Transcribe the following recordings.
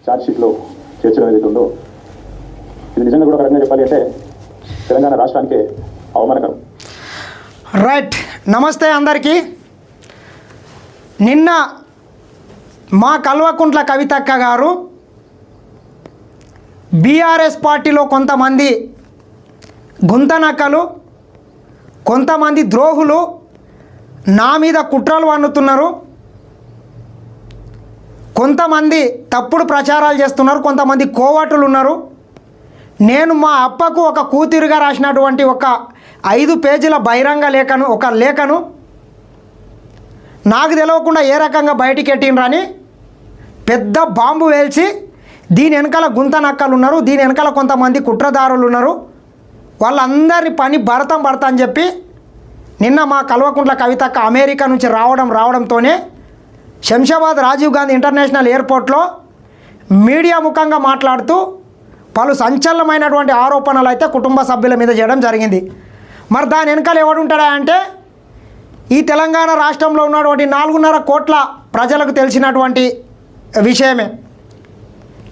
ఛార్జ్షీట్లో చేర్చడం ఏదైతే ఉందో ఇది నిజంగా కూడా కరెక్ట్గా చెప్పాలి అంటే తెలంగాణ రాష్ట్రానికే అవమానకరం. రైట్. నమస్తే అందరికీ. నిన్న మా కల్వకుంట్ల కవితక్క గారు బీఆర్ఎస్ పార్టీలో కొంతమంది గుంతనక్కలు, కొంతమంది ద్రోహులు నా మీద కుట్రలు పన్నుతున్నారు, కొంతమంది తప్పుడు ప్రచారాలు చేస్తున్నారు, కొంతమంది కోవటులు ఉన్నారు. నేను మా అప్పకు ఒక కూతురుగా రాసినటువంటి ఒక 5 పేజీల బహిరంగ లేఖను నాకు తెలియకుండా ఏ రకంగా బయటికి ఎట్టినరని పెద్ద బాంబు వేల్చి దీని వెనకాల గుంతనక్కలు ఉన్నారు, దీని వెనకాల కొంతమంది కుట్రదారులు ఉన్నారు, వాళ్ళందరి పని భరతం అని చెప్పి నిన్న మా కల్వకుంట్ల కవితక్క అమెరికా నుంచి రావడంతోనే శంషాబాద్ రాజీవ్ గాంధీ ఇంటర్నేషనల్ ఎయిర్పోర్ట్లో మీడియా ముఖంగా మాట్లాడుతూ పలు సంచలనమైనటువంటి ఆరోపణలు అయితే కుటుంబ సభ్యుల మీద చేయడం జరిగింది. మరి దాని వెనకాల ఎవడుంటాడా అంటే ఈ తెలంగాణ రాష్ట్రంలో ఉన్నటువంటి 4.5 కోట్ల ప్రజలకు తెలిసినటువంటి విషయమే.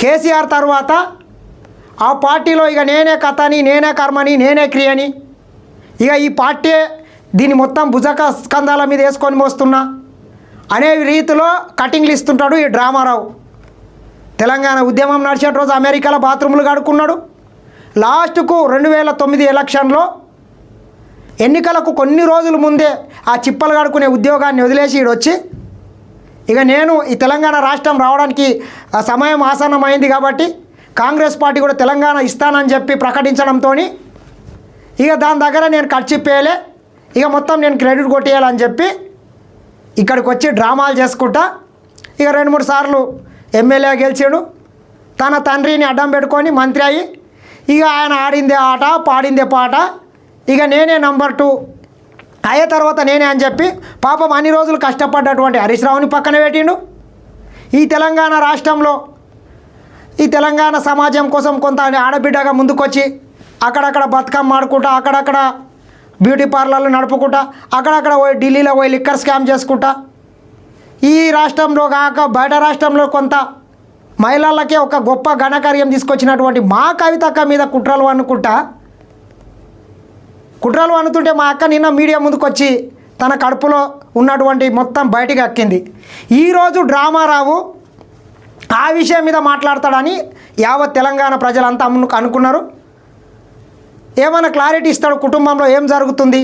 కేసీఆర్ తర్వాత ఆ పార్టీలో ఇక నేనే కథని, నేనే కర్మని, నేనే క్రియని, ఇక ఈ పార్టీ దీన్ని మొత్తం భుజక స్కంధాల మీద వేసుకొని మోస్తున్నా అనే రీతిలో కటింగ్లు ఇస్తుంటాడు ఈ డ్రామారావు. తెలంగాణ ఉద్యమం నడిచే రోజు అమెరికాలో బాత్రూములు కడుక్కున్నాడు. లాస్ట్కు 2009 ఎలక్షన్లో ఎన్నికలకు కొన్ని రోజుల ముందే ఆ చిప్పలు కడుక్కునే ఉద్యోగాన్ని వదిలేసి ఈడొచ్చి ఇక నేను ఈ తెలంగాణ రాష్ట్రం రావడానికి సమయం ఆసన్నమైంది కాబట్టి కాంగ్రెస్ పార్టీ కూడా తెలంగాణ ఇస్తానని చెప్పి ప్రకటించడంతో ఇక దాని దగ్గర నేను ఖర్చిప్పేయలే, ఇక మొత్తం నేను క్రెడిట్ కొట్టేయాలని చెప్పి ఇక్కడికి వచ్చి డ్రామాలు చేసుకుంటా ఇక 2-3 సార్లు ఎమ్మెల్యే గెలిచాడు. తన తండ్రిని అడ్డం పెట్టుకొని మంత్రి అయ్యి ఇక ఆయన ఆడిందే ఆట పాడిందే పాట, ఇక నేనే నంబర్ 2 అయ్యే తర్వాత నేనే అని చెప్పి పాపం అన్ని రోజులు కష్టపడ్డటువంటి హరీష్ రావుని పక్కన పెట్టిండు. ఈ తెలంగాణ రాష్ట్రంలో ఈ తెలంగాణ సమాజం కోసం కొంత ఆడబిడ్డగా ముందుకొచ్చి అక్కడక్కడ బతుకమ్మ ఆడుకుంటా, అక్కడక్కడ బ్యూటీ పార్లర్లు నడుపుకుంటా, అక్కడక్కడ పోయి ఢిల్లీలో పోయి లిక్కర్ స్కామ్ చేసుకుంటా, ఈ రాష్ట్రంలో కాక బయట రాష్ట్రంలో కొంత మహిళలకే ఒక గొప్ప ఘనకార్యం తీసుకొచ్చినటువంటి మా కవితక్క మీద కుట్రలు అనుతుంటే మా అక్క నిన్న మీడియా ముందుకొచ్చి తన కడుపులో ఉన్నటువంటి మొత్తం బయటికి అక్కింది. ఈరోజు డ్రామారావు ఆ విషయం మీద మాట్లాడతాడని యావత్ తెలంగాణ ప్రజలంతా అనుకున్నారు. ఏమైనా క్లారిటీ ఇస్తాడు, కుటుంబంలో ఏం జరుగుతుంది.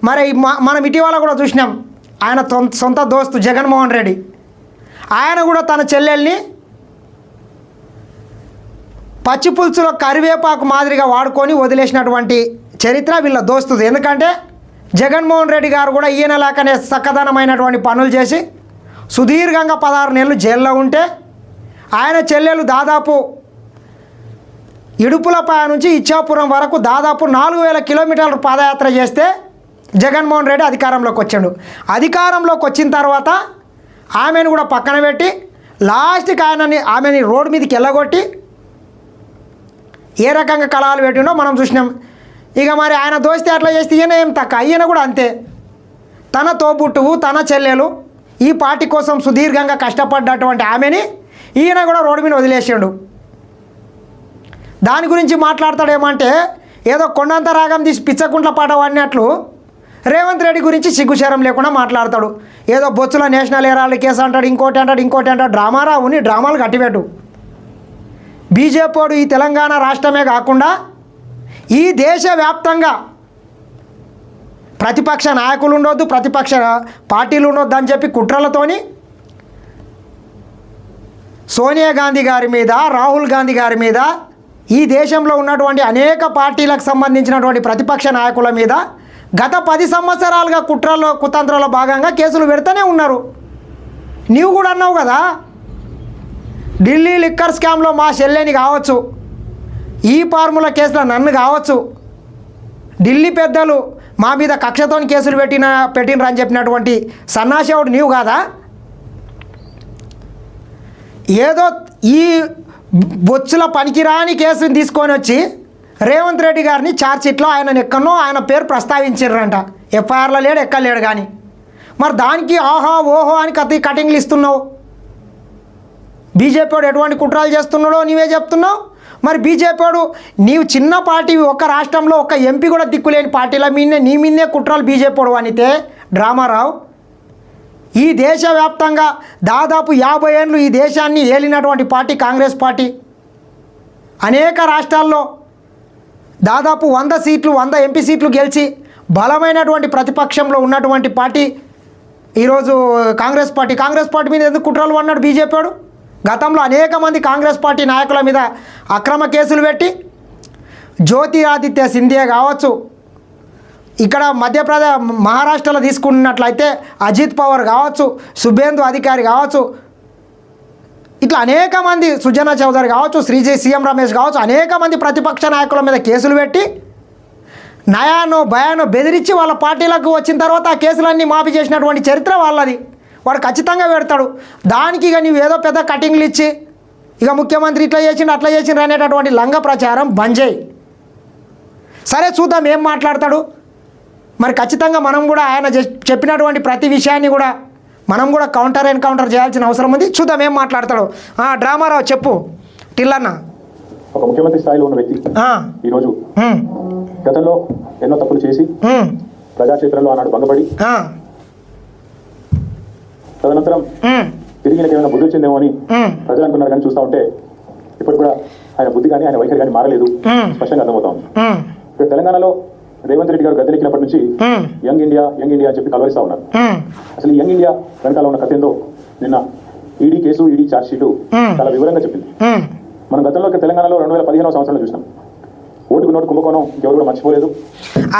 మరి మనం ఇటీవల కూడా చూసినాం, ఆయన సొంత దోస్తు జగన్మోహన్ రెడ్డి ఆయన కూడా తన చెల్లెల్ని పచ్చి పులుసులో కరివేపాకు మాదిరిగా వాడుకొని వదిలేసినటువంటి చరిత్ర వీళ్ళ దోస్తుది. ఎందుకంటే జగన్మోహన్ రెడ్డి గారు కూడా ఈయన లేకనే చక్కదనమైనటువంటి పనులు చేసి సుదీర్ఘంగా 16 నెలలు జైల్లో ఉంటే ఆయన చెల్లెలు దాదాపు ఇడుపులపాయ నుంచి ఇచ్చాపురం వరకు దాదాపు 4000 కిలోమీటర్లు పాదయాత్ర చేస్తే జగన్మోహన్ రెడ్డి అధికారంలోకి వచ్చాడు. అధికారంలోకి వచ్చిన తర్వాత ఆమెను కూడా పక్కన పెట్టి లాస్ట్కి ఆమెని రోడ్డు మీదకి వెళ్ళగొట్టి ఏ రకంగా కళాలు పెట్టిండో మనం చూసినాం. ఇక మరి ఆయన దోస్తే అట్లా చేస్తే ఈయన ఏం తక్కువ, ఈయన కూడా అంతే. తన తోబుట్టువు, తన చెల్లెలు ఈ పార్టీ కోసం సుదీర్ఘంగా కష్టపడ్డటువంటి ఆమెని ఈయన కూడా రోడ్డు మీద వదిలేసాడు. దాని గురించి మాట్లాడతాడేమంటే ఏదో కొండంత రాగం తీసి పిచ్చకుంట్ల పాట వాడినట్లు రేవంత్ రెడ్డి గురించి సిగ్గుశరం లేకుండా మాట్లాడతాడు. ఏదో బొచ్చుల నేషనల్ హెరాల్డ్ కేసు అంటాడు, ఇంకోటి అంటాడు. డ్రామారావుని డ్రామాలు కట్టిపెట్టు. బీజేపీడు ఈ తెలంగాణ రాష్ట్రమే కాకుండా ఈ దేశవ్యాప్తంగా ప్రతిపక్ష నాయకులు ఉండొద్దు, ప్రతిపక్ష పార్టీలు ఉండొద్దు అని చెప్పి కుట్రలతోని సోనియా గాంధీ గారి మీద, రాహుల్ గాంధీ గారి మీద, ఈ దేశంలో ఉన్నటువంటి అనేక పార్టీలకు సంబంధించినటువంటి ప్రతిపక్ష నాయకుల మీద గత 10 సంవత్సరాలుగా కుట్రలో కుతంత్రంలో భాగంగా కేసులు పెడుతూనే ఉన్నారు. నీవు కూడా అన్నావు కదా, ఢిల్లీ లిక్కర్ స్కామ్లో మా చెల్లెని కావచ్చు, ఈ ఫార్ములా కేసులో నన్ను కావచ్చు, ఢిల్లీ పెద్దలు మా మీద కక్షతో కేసులు పెట్టినరు అని చెప్పినటువంటి సన్నాసేవుడు నీవు కాదా? ఏదో ఈ బొచ్చుల పనికిరాని కేసుని తీసుకొని వచ్చి రేవంత్ రెడ్డి గారిని ఛార్జ్షీట్లో ఆయన ఎక్కడనో ఆయన పేరు ప్రస్తావించారంట. ఎఫ్ఐఆర్లో లేడు, ఎక్కలేడు. కానీ మరి దానికి ఆహా ఓహో అని కటింగ్లు ఇస్తున్నావు. బీజేపీ వాడు ఎటువంటి కుట్రాలు చేస్తున్నాడో నీవే చెప్తున్నావు. మరి బీజేపీ వాడు నీవు చిన్న పార్టీ ఒక రాష్ట్రంలో ఒక ఎంపీ కూడా దిక్కులేని పార్టీల మీదనే నీ మీదే కుట్రాలు బీజేపీ వాడు అనితే డ్రామారావు. ఈ దేశవ్యాప్తంగా దాదాపు 50 ఏళ్ళు ఈ దేశాన్ని ఏలినటువంటి పార్టీ కాంగ్రెస్ పార్టీ. అనేక రాష్ట్రాల్లో దాదాపు 100 సీట్లు 100 ఎంపీ సీట్లు గెలిచి బలమైనటువంటి ప్రతిపక్షంలో ఉన్నటువంటి పార్టీ ఈరోజు కాంగ్రెస్ పార్టీ. కాంగ్రెస్ పార్టీ మీద ఎందుకు కుట్రలు అన్నాడు బీజేపీ వాడు? గతంలో అనేక మంది కాంగ్రెస్ పార్టీ నాయకుల మీద అక్రమ కేసులు పెట్టి జ్యోతిరాదిత్య సింధియా కావచ్చు, ఇక్కడ మహారాష్ట్రలో తీసుకున్నట్లయితే అజిత్ పవార్ కావచ్చు, శుభేందు అధికారి కావచ్చు, ఇట్లా అనేక మంది, సుజనా చౌదరి కావచ్చు, సీఎం రమేష్ కావచ్చు, అనేక మంది ప్రతిపక్ష నాయకుల మీద కేసులు పెట్టి నయానో భయానో బెదిరించి వాళ్ళ పార్టీలకు వచ్చిన తర్వాత ఆ కేసులన్నీ మాఫీ చేసినటువంటి చరిత్ర వాళ్ళది. వాడు ఖచ్చితంగా పెడతాడు. దానికి ఇక నీవు ఏదో పెద్ద కటింగ్లు ఇచ్చి ఇక ముఖ్యమంత్రి ఇట్లా చేసిండు అట్లా చేసిండ్రు అనేటటువంటి లంగ ప్రచారం బంద్ చేయి. సరే చూద్దాం ఏం మాట్లాడతాడు. మరి ఖచ్చితంగా మనం కూడా ఆయన చెప్పినటువంటి ప్రతి విషయాన్ని కూడా మనం కూడా ఎన్కౌంటర్ చేయాల్సిన అవసరం ఉంది. చూద్దాం ఏం మాట్లాడతాడు. డ్రామారావు చెప్పు టిల్లన్న. ఒక ముఖ్యమంత్రి స్థాయిలో ఉన్న వ్యక్తి ఈరోజు గతంలో ఎన్నో తప్పులు చేసి ప్రజాక్షేత్రంలో ఆనాడు భంగపడి తదనంతరం తిరిగి ఏమైనా బుద్ధి వచ్చిందేమో అని ప్రజలు అనుకున్నారు. కానీ చూస్తూ ఉంటే ఇప్పుడు కూడా ఆయన బుద్ధి కానీ ఆయన వైఖరి కానీ మారలేదు, స్పష్టంగా అర్థమవుతా ఉంది. ఇప్పుడు తెలంగాణలో రేవంత్ రెడ్డి గారు గద్దెనెక్కినప్పటి నుంచి యంగ్ ఇండియా అని చెప్పి కలవరిస్తా ఉన్నారు. అసలు ఈ యంగ్ ఇండియా వెనకాల ఉన్న కథ ఏందో నిన్న ED case, ED charge sheet చాలా వివరంగా చెప్పింది. మనం గతంలో తెలంగాణలో 2015వ సంవత్సరంలో చూసినాం. ఓటుకు నోటు కుంభకోణం ఎవరు కూడా మర్చిపోలేదు.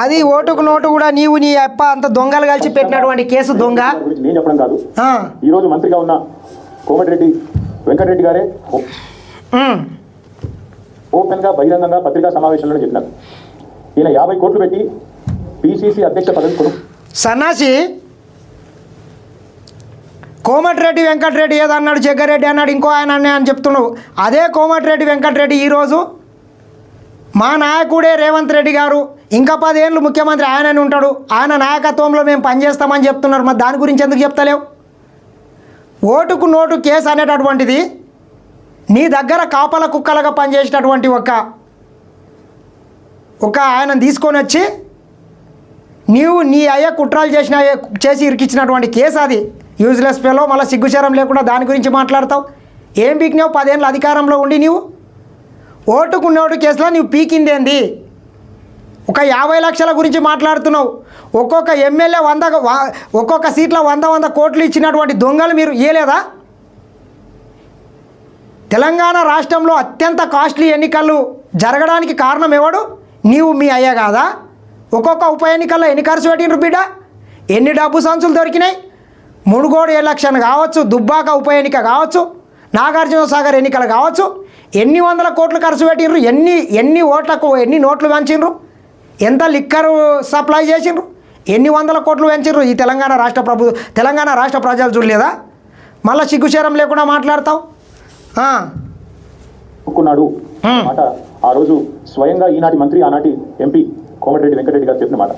అది ఓటుకు నోటు కూడా నీవు నీ అప్ప అంత దొంగలు కలిసి పెట్టినటువంటి కేసు దొంగ గురించి నేను చెప్పడం కాదు. ఈ రోజు మంత్రిగా ఉన్న కోమటిరెడ్డి వెంకటరెడ్డి గారే ఓపెన్ గా బహిరంగంగా పత్రికా సమావేశంలో చెప్పినారు. ఈయన 50 కోట్లు పెట్టి పిసిసి అధ్యక్ష పదవి కొను. సన్నాసి కోమటిరెడ్డి వెంకటరెడ్డి ఏదన్నాడు, జగ్గారెడ్డి అన్నాడు, ఇంకో ఆయన అని చెప్తున్నావు. అదే కోమటిరెడ్డి వెంకటరెడ్డి ఈరోజు మా నాయకుడే రేవంత్ రెడ్డి గారు ఇంకా 10 ఏళ్ళు ముఖ్యమంత్రి ఆయనని ఉంటాడు, ఆయన నాయకత్వంలో మేము పనిచేస్తామని చెప్తున్నారు. మరి దాని గురించి ఎందుకు చెప్తలేవు? ఓటుకు నోటు కేసు అనేటటువంటిది నీ దగ్గర కాపల కుక్కలుగా పనిచేసేటటువంటి ఒక ఆయన తీసుకొని వచ్చి నీవు నీ అయ్యే కుట్రాలు చేసి ఇరికిచ్చినటువంటి కేసు అది. యూజ్లెస్ ఫెలో, మళ్ళీ సిగ్గుచరం లేకుండా దాని గురించి మాట్లాడతావు. ఏం పీకినావు? 10 ఏళ్ళు అధికారంలో ఉండి నీవు ఓటుకు నోటు కేసులో నీవు పీకిందేంది? ఒక 50 లక్షల గురించి మాట్లాడుతున్నావు. ఒక్కొక్క ఎమ్మెల్యే ఒక్కొక్క సీట్లో 100 కోట్లు ఇచ్చినటువంటి దొంగలు మీరు ఇయ్యలేదా? తెలంగాణ రాష్ట్రంలో అత్యంత కాస్ట్లీ ఎన్నికలు జరగడానికి కారణం ఎవడు? నీవు, మీ అయ్యా కాదా? ఒక్కొక్క ఉప ఎన్నికల్లో ఎన్ని ఖర్చు పెట్టిండ్రు బిడ్డ? ఎన్ని డబ్బు సంచులు దొరికినాయి? మునుగోడు ఎలక్షన్ కావచ్చు, దుబ్బాక ఉప ఎన్నిక కావచ్చు, నాగార్జున సాగర్ ఎన్నికలు కావచ్చు, ఎన్ని 100 కోట్లు ఖర్చు పెట్టిండ్రు? ఎన్ని ఓట్లకు ఎన్ని నోట్లు పెంచిండ్రు? ఎంత లిక్కరు సప్లై చేసిండ్రు? ఎన్ని 100 కోట్లు పెంచిండ్రు? ఈ తెలంగాణ రాష్ట్ర ప్రజలు చూడలేదా? మళ్ళీ సిగ్గుచేరం లేకుండా మాట్లాడతావు. మాట ఆ రోజు స్వయంగా ఈనాటి మంత్రి ఆనాటి ఎంపీ కోమటిరెడ్డి వెంకటరెడ్డి గారు చెప్పిన మాట.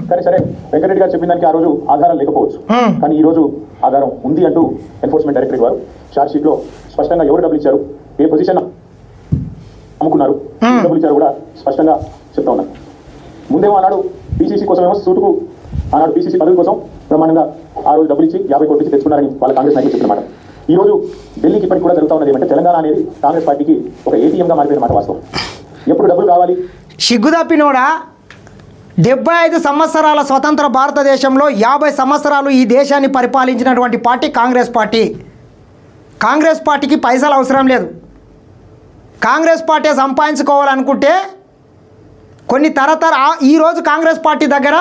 కానీ సరే, వెంకటరెడ్డి గారు చెప్పిన దానికి ఆ రోజు ఆధారం లేకపోవచ్చు, కానీ ఈ రోజు ఆధారం ఉంది అంటూ ఎన్ఫోర్స్మెంట్ డైరెక్టరేట్ వారు ఛార్జ్ షీట్ లో స్పష్టంగా ఎవరు డబ్బులు ఇచ్చారు, ఏ పొజిషన్ అమ్ముకున్నారు, డబ్బులు ఇచ్చారు కూడా స్పష్టంగా చెప్తా ఉన్నారు. ముందేమో ఆనాడు పీసీసీ కోసమేమో సూటుకు ఆనాడు పీసీసీ పదవి కోసం బ్రహ్మాండంగా ఆ రోజు డబ్బులు ఇచ్చి 50 కోట్లు ఇచ్చి తెచ్చుకున్నారని వాళ్ళ కాంగ్రెస్ నాయకులు చెప్పిన మాట. ఈ రోజు ఢిల్లీకి ఇప్పటికి కూడా జరుగుతా ఉన్నది ఏమంటే తెలంగాణ అనేది కాంగ్రెస్ పార్టీకి ఒక ఏటీఎంగా మారిపోయిన మాట వాస్తవం. ఎప్పుడు డబ్బులు కావాలి? సిగ్గుదప్పినోడా, 75 సంవత్సరాల స్వతంత్ర భారతదేశంలో 50 సంవత్సరాలు ఈ దేశాన్ని పరిపాలించినటువంటి పార్టీ కాంగ్రెస్ పార్టీ. కాంగ్రెస్ పార్టీకి పైసలు అవసరం లేదు. కాంగ్రెస్ పార్టీ సంపాదించుకోవాలనుకుంటే కొన్ని ఈరోజు కాంగ్రెస్ పార్టీ దగ్గర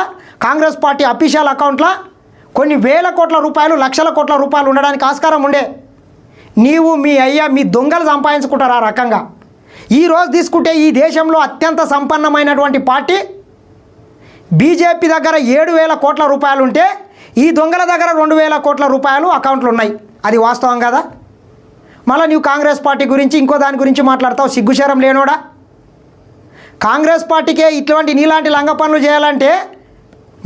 కాంగ్రెస్ పార్టీ అఫీషియల్ అకౌంట్లో కొన్ని వేల కోట్ల రూపాయలు, లక్షల కోట్ల రూపాయలు ఉండడానికి ఆస్కారం ఉండే. నీవు, మీ అయ్యా, మీ దొంగలు సంపాదించుకుంటారు ఆ రకంగా. ఈరోజు తీసుకుంటే ఈ దేశంలో అత్యంత సంపన్నమైనటువంటి పార్టీ బీజేపీ దగ్గర 7,000 కోట్ల రూపాయలు ఉంటే ఈ దొంగల దగ్గర 2,000 కోట్ల రూపాయలు అకౌంట్లు ఉన్నాయి. అది వాస్తవం కదా? మళ్ళీ నీవు కాంగ్రెస్ పార్టీ గురించి ఇంకో దాని గురించి మాట్లాడతావు. సిగ్గుశరం లేనోడా? కాంగ్రెస్ పార్టీకే ఇట్లాంటి నీలాంటి లంగ పనులు చేయాలంటే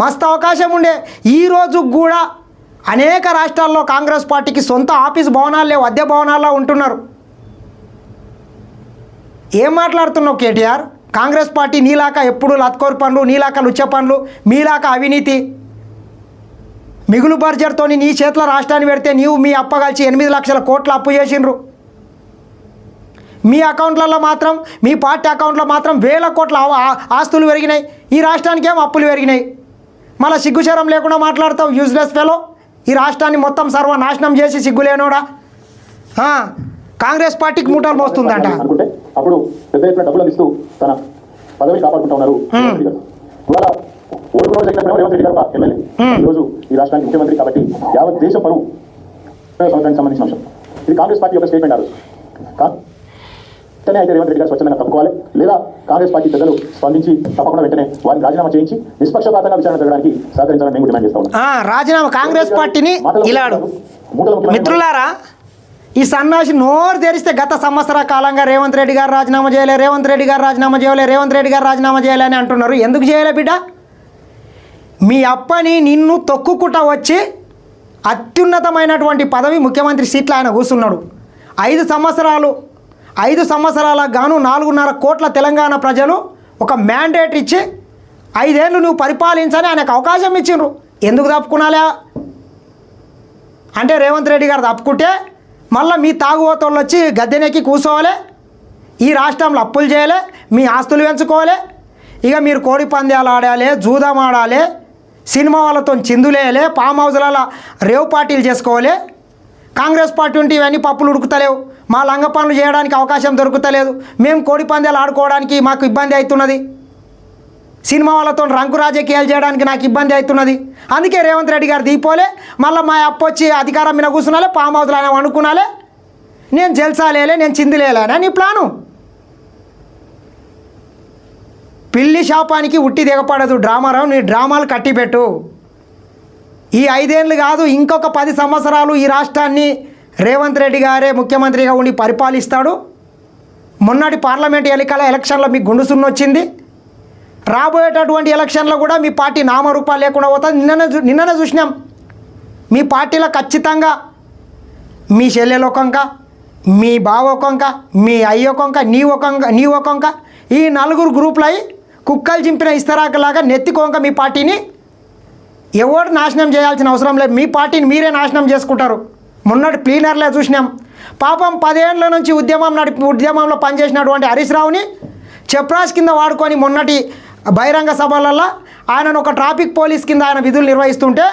మస్తు అవకాశం ఉండే. ఈరోజు కూడా అనేక రాష్ట్రాల్లో కాంగ్రెస్ పార్టీకి సొంత ఆఫీస్ భవనాలు లేవు, అద్దె భవనాల్లో ఉంటున్నారు. ఏం మాట్లాడుతున్నావు కేటీఆర్? కాంగ్రెస్ పార్టీ నీలాక ఎప్పుడు లత్కోర్ పనులు, నీలాక లుచ్చ పనులు, మీలాక అవినీతి, మిగులు బడ్జెట్తో నీ చేతిలో రాష్ట్రాన్ని పెడితే నీవు మీ అప్ప కలిసి 8 లక్షల కోట్ల అప్పు చేసిండ్రు. మీ అకౌంట్లలో మాత్రం, మీ పార్టీ అకౌంట్లో మాత్రం వేల కోట్ల ఆస్తులు పెరిగినాయి. ఈ రాష్ట్రానికి ఏం అప్పులు పెరిగినాయి. మళ్ళీ సిగ్గుశరం లేకుండా మాట్లాడతావు యూజ్లెస్ ఫెలో. ఈ రాష్ట్రాన్ని మొత్తం సర్వనాశనం చేసి సిగ్గులేనోడా కాంగ్రెస్ పార్టీకి మూటలు మోస్తుందంట. అనుకుంటే అప్పుడు పెద్ద ఎత్తున డబ్బులు ఇస్తూ తన పదవిని కాపాడుకుంటా ఉన్నారు. రేవంత్ రెడ్డి గారు ఎమ్మెల్యే, ఈరోజు ఈ రాష్ట్రానికి ముఖ్యమంత్రి. కాబట్టి యావత్ దేశం పరువు సంవత్సరానికి సంబంధించిన అంశం. ఇది కాంగ్రెస్ పార్టీ యొక్క స్టేట్మెంట్. అయితే రేవంత్ రెడ్డి గారు స్వచ్ఛందంగా తప్పుకోవాలి, లేదా కాంగ్రెస్ పార్టీ పెద్దలు స్పందించి తప్పకుండా వెంటనే వారిని రాజీనామా చేయించి నిష్పక్షపాతంగా విచారణ జరగడానికి సహకరించాలని మేము డిమాండ్ చేస్తా ఉన్నాం. రాజీనామా కాంగ్రెస్ పార్టీని ఇలాడు. మిత్రులారా, ఈ సన్నాసి నోరు తెరిస్తే గత సంవత్సర కాలంగా రేవంత్ రెడ్డి గారు రాజీనామా చేయలే, రేవంత్ రెడ్డి గారు రాజీనామా చేయలే, రేవంత్ రెడ్డి గారు రాజీనామా చేయాలి అని అంటున్నారు. ఎందుకు చేయలే బిడ్డ? మీ అప్పని నిన్ను తొక్కుకుంటా వచ్చి అత్యున్నతమైనటువంటి పదవి ముఖ్యమంత్రి సీట్లో ఆయన కూర్చున్నాడు. 5 సంవత్సరాలకు గాను 4.5 కోట్ల తెలంగాణ ప్రజలు ఒక మ్యాండేట్ ఇచ్చి 5 ఏళ్ళు నువ్వు పరిపాలించని ఆయనకు అవకాశం ఇచ్చిండ్రు. ఎందుకు తప్పుకునాలే అంటే రేవంత్ రెడ్డి గారు తప్పుకుంటే మళ్ళీ మీ తాగుబోతోళ్ళు వచ్చి గద్దెనెక్కి కూర్చోవాలి, ఈ రాష్ట్రంలో అప్పులు చేయాలి, మీ ఆస్తులు పెంచుకోవాలి, ఇక మీరు కోడి పందాలు ఆడాలి, జూదం ఆడాలి, సినిమా వాళ్ళతో చిందులేయాలి, ఫామ్ హౌస్లలో రేవ్ పార్టీలు చేసుకోవాలి. కాంగ్రెస్ పార్టీ ఉంటే ఇవన్నీ పప్పులు ఉడుకుతలేవు, మా లంగ పనులు చేయడానికి అవకాశం దొరుకుతలేదు, మేము కోడి పందాలు ఆడుకోవడానికి మాకు ఇబ్బంది అవుతున్నది, సినిమా వాళ్ళతో రంకు రాజకీయాలు చేయడానికి నాకు ఇబ్బంది అవుతున్నది. అందుకే రేవంత్ రెడ్డి గారు దీపోలే, మళ్ళీ మా అప్పు వచ్చి అధికారం మీద కూర్చున్నాలే, ఫామ్ హౌస్లో ఆయన అనుకున్నాలే, నేను జల్సాలేలే, నేను చిందులేలే నీ ప్లాను. పిల్లి శాపానికి ఉట్టి దిగపడదు డ్రామారావు, నీ డ్రామాలు కట్టిపెట్టు. ఈ 5 ఏళ్ళు కాదు, ఇంకొక 10 సంవత్సరాలు ఈ రాష్ట్రాన్ని రేవంత్ రెడ్డి గారే ముఖ్యమంత్రిగా ఉండి పరిపాలిస్తాడు. మొన్నటి పార్లమెంట్ ఎలక్షన్లో మీకు గుండు సున్ను వచ్చింది. రాబోయేటటువంటి ఎలక్షన్లో కూడా మీ పార్టీ నామరూపాలు లేకుండా పోతుంది. నిన్ననే చూసినాం. మీ పార్టీలో ఖచ్చితంగా మీ చెల్లెలు ఒకంక, మీ బావ ఒకంక, మీ అయ్య ఒకంక, నీ ఒకంక, ఈ 4 గ్రూపులు అయి కుక్కలు చింపిన ఇస్తరాకులాగా నెత్తికొంక మీ పార్టీని ఎవరు నాశనం చేయాల్సిన అవసరం లేదు. మీ పార్టీని మీరే నాశనం చేసుకుంటారు. మొన్నటి ప్లీనర్లే చూసినాం. పాపం 10 ఏళ్ళ నుంచి ఉద్యమంలో పనిచేసినటువంటి హరీష్ రావుని చెప్రాస్ కింద వాడుకొని మొన్నటి బహిరంగ సభలలో ఆయనను ఒక ట్రాఫిక్ పోలీస్ కింద ఆయన విధులు నిర్వహిస్తుంటే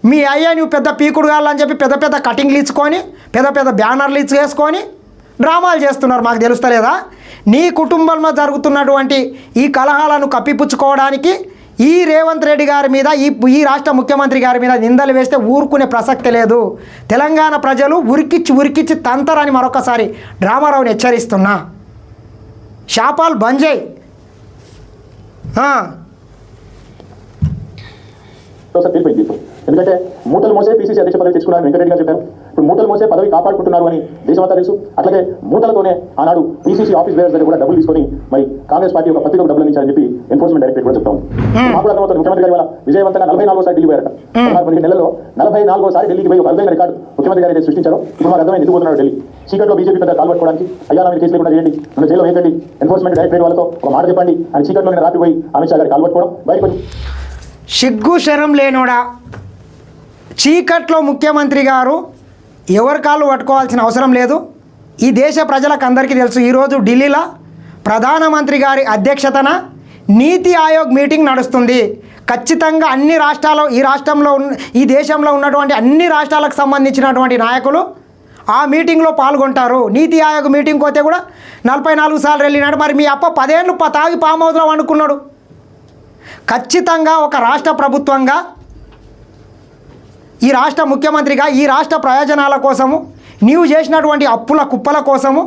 మీ అయ్యా నువ్వు పెద్ద పీకుడు కావాలని చెప్పి పెద్ద కటింగ్లు ఇచ్చుకొని పెద్ద బ్యానర్లు వేసుకొని డ్రామాలు చేస్తున్నారు. మాకు తెలుస్తలేదా? నీ కుటుంబంలో జరుగుతున్నటువంటి ఈ కలహాలను కప్పిపుచ్చుకోవడానికి ఈ రేవంత్ రెడ్డి గారి మీద, ఈ రాష్ట్ర ముఖ్యమంత్రి గారి మీద నిందలు వేస్తే ఊరుకునే ప్రసక్తి లేదు. తెలంగాణ ప్రజలు ఉరికిచ్చి తంతరని మరొకసారి డ్రామారావుని హెచ్చరిస్తున్నా. శాపాలు బంద్ చేయి. తీర్పోయింది. ఎందుకంటే మూటలు మోసే పీసీసీ అధ్యక్ష పదవి తెచ్చుకున్నారు వెంకటరెడ్డి గారు చెప్పారు. ఇప్పుడు మూటలు మోసే పదవి కాపాడుకుంటున్నారు అని దేశమంతా తెలుసు. అట్లాగే మూటలతోనే ఆనాడు పీసీసీ ఆఫీస్ బేరర్స్ దగ్గర కూడా డబ్బులు తీసుకొని మరి కాంగ్రెస్ పార్టీ ఒక పత్రికకు డబ్బులు ఇచ్చారని చెప్పి ఎన్ఫోర్స్మెంట్ డైరెక్టరేట్ కూడా చెప్తా ఉంది. మాకు కూడా అర్థమవుతుంది. ముఖ్యమంత్రి గారి వల్ల విజయవంతంగా 44సారి ఢిల్లీ పోయారట. 15 నెలల్లో 44సారి ఢిల్లీకి పోయి ఒక అరుదైన రికార్డు ముఖ్యమంత్రి గారు సృష్టించారు. ఇప్పుడు మాకు అర్థమైంది ఎందుకు పోతున్నాడు ఢిల్లీ. చీకట్లో బీజేపీ పెద్ద కాల్పట్టుకోవడానికి, అయ్యా మీరు కేసు లేకుండా చేయండి, నన్ను జైల్లో వేయండి, ఎన్ఫోర్స్మెంట్ డైరెక్టరేట్ వాళ్ళతో ఒక మాట చెప్పండి అని చీకట్లో రాత్రి పోయి అమిత్ షా గారికి కాల్పట్టుకోవడం బయటకు. సిగ్గు శరం లేనోడా, చీకట్లో ముఖ్యమంత్రి గారు ఎవరి కాళ్ళు పట్టుకోవాల్సిన అవసరం లేదు. ఈ దేశ ప్రజలకు అందరికీ తెలుసు. ఈరోజు ఢిల్లీలో ప్రధానమంత్రి గారి అధ్యక్షతన నీతి ఆయోగ్ మీటింగ్ నడుస్తుంది. ఖచ్చితంగా అన్ని రాష్ట్రాలు, ఈ దేశంలో ఉన్నటువంటి అన్ని రాష్ట్రాలకు సంబంధించినటువంటి నాయకులు ఆ మీటింగ్లో పాల్గొంటారు. నీతి ఆయోగ్ మీటింగ్కి పోతే కూడా 44 సార్లు వెళ్ళినాడు. మరి మీ అప్ప 10 ఏళ్ళు తాగి ఫామ్ హౌస్లో వండుకున్నాడు. ఖచ్చితంగా ఒక రాష్ట్ర ప్రభుత్వంగా, ఈ రాష్ట్ర ముఖ్యమంత్రిగా, ఈ రాష్ట్ర ప్రయోజనాల కోసము నీవు చేసినటువంటి అప్పుల కుప్పల కోసము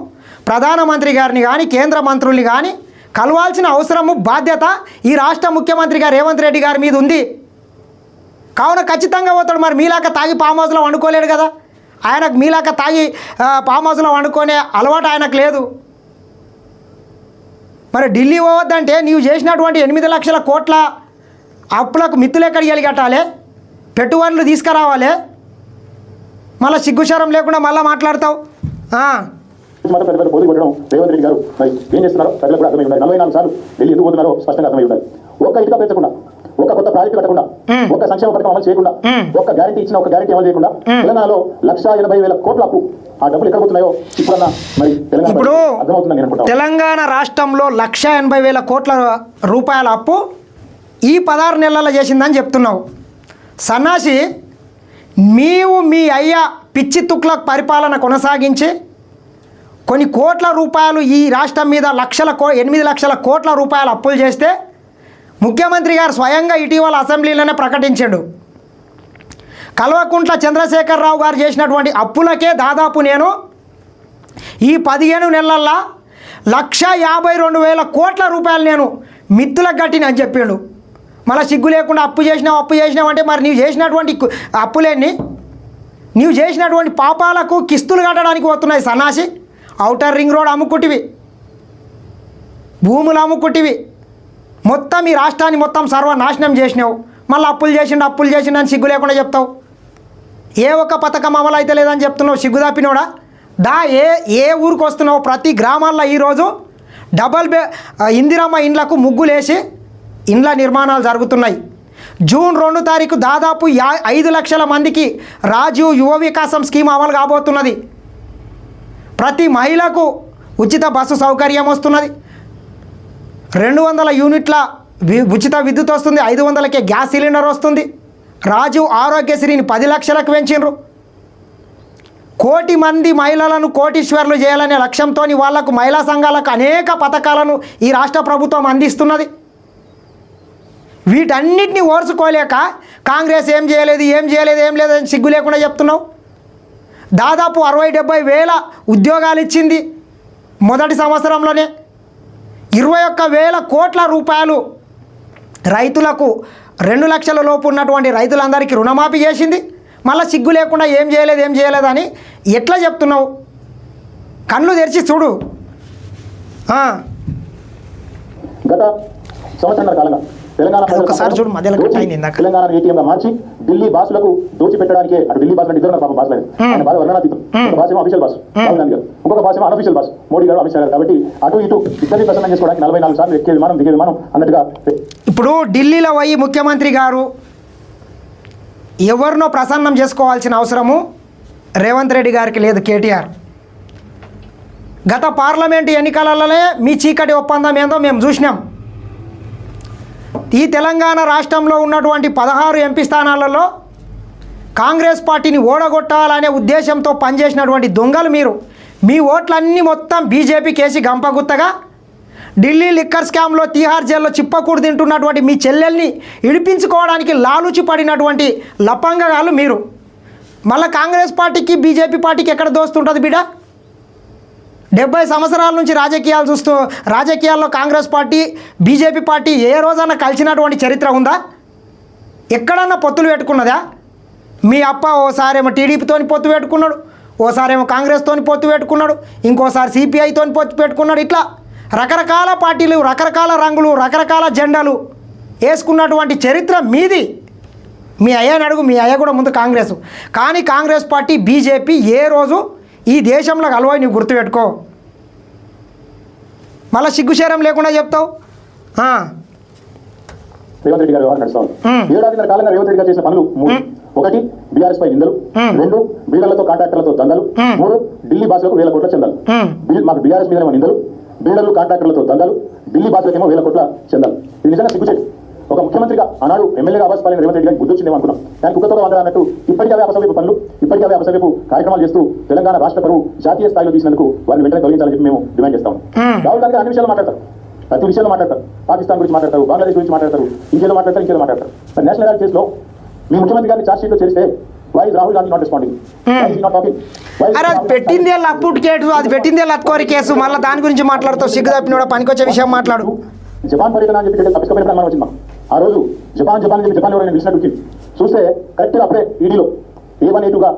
ప్రధానమంత్రి గారిని కానీ కేంద్ర మంత్రుల్ని కానీ కలవాల్సిన అవసరము, బాధ్యత ఈ రాష్ట్ర ముఖ్యమంత్రిగా రేవంత్ రెడ్డి గారి మీద ఉంది. కావున ఖచ్చితంగా పోతాడు. మరి మీలాక తాగి ఫామ్ హౌస్లో వండుకోలేడు కదా. ఆయనకు మీలాక తాగి ఫామ్ హౌస్లో వండుకునే అలవాటు ఆయనకు లేదు. మరి ఢిల్లీ పోవద్దంటే నీవు చేసినటువంటి 8 లక్షల కోట్ల అప్పులకు మిత్తులు ఎక్కడికి వెళ్ళి కట్టాలి, పెట్టుబడులు తీసుకురావాలి, మళ్ళీ సిగ్గుశరం లేకుండా మళ్ళీ మాట్లాడతావు. మాత్రం పెద్ద పెద్ద పోటీ కొట్టడం రేవంత్ రెడ్డి గారు మరి ఏం చేస్తున్నారో ప్రజలకు కూడా అర్థమై ఉండాలి. 44 సార్లు ఢిల్లీ ఎందుకు పోతున్నారో స్పష్టంగా అర్థమై ఉండాలి. ఒక్క ఇటుక పెంచకుండా, ఒక్క కొత్త ప్రాజెక్టు కట్టకుండా, ఒక్క సంక్షేమ పథకం అమలు చేయకుండా, ఒక్క గ్యారంటీ ఇచ్చిన ఒక్క గ్యారంటీ అమలు చేయకుండా తెలంగాణలో 1,80,000 కోట్ల అప్పు. ఆ డబ్బులు ఎక్కడ పోతున్నాయో ఇప్పుడన్నా మరి ఇప్పుడు అర్థమవుతుందని నేను అనుకుంటాను. తెలంగాణ రాష్ట్రంలో 1,80,000 కోట్ల రూపాయల అప్పు ఈ 16 నెలల్లో చేసిందని చెప్తున్నావు. సన్నాసి, నీవు మీ అయ్యా పిచ్చి తుక్ల పరిపాలన కొనసాగించి కొన్ని కోట్ల రూపాయలు ఈ రాష్ట్రం మీద 8 లక్షల కోట్ల రూపాయల అప్పులు చేస్తే ముఖ్యమంత్రి గారు స్వయంగా ఇటీవల అసెంబ్లీలోనే ప్రకటించాడు. కల్వకుంట్ల చంద్రశేఖరరావు గారు చేసినటువంటి అప్పులకే దాదాపు నేను ఈ 15 నెలల్లో 1,52,000 కోట్ల రూపాయలు నేను మిత్తులకు కట్టిన అని చెప్పాడు. మళ్ళీ సిగ్గు లేకుండా అప్పు చేసినావు అంటే మరి నీవు చేసినటువంటి అప్పులేన్ని, నీవు చేసినటువంటి పాపాలకు కిస్తులు కట్టడానికి పోతున్నాయి. సన్నాసి, ఔటర్ రింగ్ రోడ్ అమ్ముకుంటివి, భూములు అమ్ముకుంటివి, మొత్తం ఈ రాష్ట్రాన్ని మొత్తం సర్వనాశనం చేసినావు. మళ్ళీ అప్పులు చేసిండు అని సిగ్గు లేకుండా చెప్తావు. ఏ ఒక్క పథకం అమలు అయితే లేదని చెప్తున్నావు. సిగ్గు తప్పినోడా? ఏ ఊరికి వస్తున్నావు? ప్రతి గ్రామాల్లో ఈరోజు ఇందిరమ్మ ఇండ్లకు ముగ్గులేసి ఇండ్ల నిర్మాణాలు జరుగుతున్నాయి. జూన్ 2 తారీఖు దాదాపు 5 లక్షల మందికి రాజీవ్ యువ వికాసం స్కీమ్ అమలు కాబోతున్నది. ప్రతి మహిళకు ఉచిత బస్సు సౌకర్యం వస్తున్నది. 200 యూనిట్ల ఉచిత విద్యుత్ వస్తుంది. 500కే గ్యాస్ సిలిండర్ వస్తుంది. రాజీవ్ ఆరోగ్యశ్రీని 10 లక్షలకు పెంచిండ్రు. 1 కోటి మంది మహిళలను కోటీశ్వర్లు చేయాలనే లక్ష్యంతో వాళ్లకు మహిళా సంఘాలకు అనేక పథకాలను ఈ రాష్ట్ర ప్రభుత్వం అందిస్తున్నది. వీటన్నిటిని ఓర్చుకోలేక కాంగ్రెస్ ఏం లేదని సిగ్గు లేకుండా చెప్తున్నావు. దాదాపు 60-70 వేల ఉద్యోగాలు ఇచ్చింది మొదటి సంవత్సరంలోనే. 21,000 కోట్ల రూపాయలు రైతులకు 2 లక్షల లోపు ఉన్నటువంటి రైతులందరికీ రుణమాఫీ చేసింది. మళ్ళీ సిగ్గు లేకుండా ఏం చేయలేదని ఎట్లా చెప్తున్నావు? కళ్ళు తెరిచి చూడు. గత సంవత్సరాల కాలంగా ఒకసారి చూడు, మధ్యలో తెలంగాణ ఏటీఎంగా మార్చి ఢిల్లీ బాసులకు దోచి పెట్టడానికే, అటు ఢిల్లీ బాసులు 2 పాపం బాసులు, ఆయన బాధ వర్ణనాతీతం. ఒక భాష అఫీషియల్ బాస్ రాహుల్ గాంధీ గారు, ఇంకొక భాష అనఫీషియల్ బాస్ మోడీ గారు, అమిత్ షా గారు. కాబట్టి అటు ఇటు ఇద్దరిని ప్రసన్నం చేసుకోవడానికి 44 సార్లు ఎక్కేది మనం దిగేది మనం అన్నట్టుగా. ఇప్పుడు ఢిల్లీలో పోయి ముఖ్యమంత్రి గారు ఎవరినో ప్రసన్నం చేసుకోవాల్సిన అవసరము రేవంత్ రెడ్డి గారికి లేదు. కేటీఆర్ గత పార్లమెంటు ఎన్నికలలోనే మీ చీకటి ఒప్పందం ఏందో మేము చూసినాం. ఈ తెలంగాణ రాష్ట్రంలో ఉన్నటువంటి 16 ఎంపీ స్థానాలలో కాంగ్రెస్ పార్టీని ఓడగొట్టాలనే ఉద్దేశంతో పనిచేసినటువంటి దొంగలు మీరు. మీ ఓట్లన్నీ మొత్తం బీజేపీకి వేసి గంపగుత్తగా ఢిల్లీ లిక్కర్ స్కామ్లో తీహార్ జైల్లో చిప్పకూడు తింటున్నటువంటి మీ చెల్లెల్ని ఇడిపించుకోవడానికి లాలుచి పడినటువంటి లపంగగాళ్ళు మీరు. మళ్ళీ కాంగ్రెస్ పార్టీకి బీజేపీ పార్టీకి ఎక్కడ దోస్తుంటుంది బిడ్డ? 70 సంవత్సరాల నుంచి రాజకీయాల్లో కాంగ్రెస్ పార్టీ బీజేపీ పార్టీ ఏ రోజన్నా కలిసినటువంటి చరిత్ర ఉందా? ఎక్కడన్నా పొత్తులు పెట్టుకున్నదా? మీ అప్ప ఓసారేమో టీడీపీతోని పొత్తు పెట్టుకున్నాడు, ఓసారేమో కాంగ్రెస్తోని పొత్తు పెట్టుకున్నాడు, ఇంకోసారి సిపిఐతోని పొత్తు పెట్టుకున్నాడు. ఇట్లా రకరకాల పార్టీలు, రకరకాల రంగులు, రకరకాల జెండాలు వేసుకున్నటువంటి చరిత్ర మీది. మీ అయ్యని అడుగు, మీ అయ్య కూడా ముందు కాంగ్రెస్. కానీ కాంగ్రెస్ పార్టీ బీజేపీ ఏ రోజు ఈ దేశంలో కలవాయి నువ్వు గుర్తుపెట్టుకో. మళ్ళీ సిగ్గుశరం లేకుండా చెప్తావు. రేవంత్ రెడ్డి గారు నడుస్తాం. 7 కాలంగా రేవంత్ రెడ్డి గారు చేసిన పనులు 3: 1 బీఆర్ఎస్ పై నిందలు, 2 బిల్డర్లతో కాంట్రాక్టర్లతో దందాలు, 3 ఢిల్లీ బాసులకు 1000 కోట్ల చందాలు. మాకు బీఆర్ఎస్ మీద నిందలు, బిల్డర్లు కాంట్రాక్టర్లతో దందాలు, ఢిల్లీ బాసులకేమో 1000 కోట్ల చందాలు. ఇది నిజంగా సిగ్గుచేటు. ఒక ముఖ్యమంత్రిగా ఆనాడు ఎమ్మెల్యేగా ఆవాసపాలైన రేవంత్ రెడ్డి గారికి గుర్తొచ్చిందేమో అనుకున్నాం. కానీ కుక్కతో వందలు అన్నట్టు ఇప్పటికీ అవే అపసవ్యపు పనులు, ఇప్పటికీ అవే అపసవ్యపు కార్యక్రమాలు చేస్తూ తెలంగాణ రాష్ట్ర పరువు జాతీయ స్థాయిలో తీసినందుకు వారిని వెంటనే తొలగించాలని చెప్పి మేము డిమాండ్ చేస్తాం. రాహుల్ గాంధీ అన్ని విషయాలు మాట్లాడతారు, ప్రతి విషయంలో మాట్లాడతారు. పాకిస్తాన్ గురించి మాట్లాడతారు, బంగ్లాదేశ్ గురించి మాట్లాడతారు, ఇంకేదో మాట్లాడతారు. నేషనల్ హెరాల్డ్ కేసులో మీ ముఖ్యమంత్రి గారిని ఛార్జ్ షీట్లో చేస్తే why is Rahul Gandhi not responding? అరే అది పెట్టిందే లప్పుడు కేసు, అది పెట్టిందే లత్కోరి కేసు. మళ్ళీ దాని గురించి మాట్లాడుతావు. సిగ్గు తప్పినోడా, పనికొచ్చే విషయం మాట్లాడు. జపాన్ పర్యటన అని చెప్పి తప్పించుకోవడం మనం వచ్చింది. ఆ రోజు జపాన్ ఎవరైనా పిలిచినట్టు చూస్తే కరెక్ట్గా అప్పుడే ఈడీలో A1 A2గా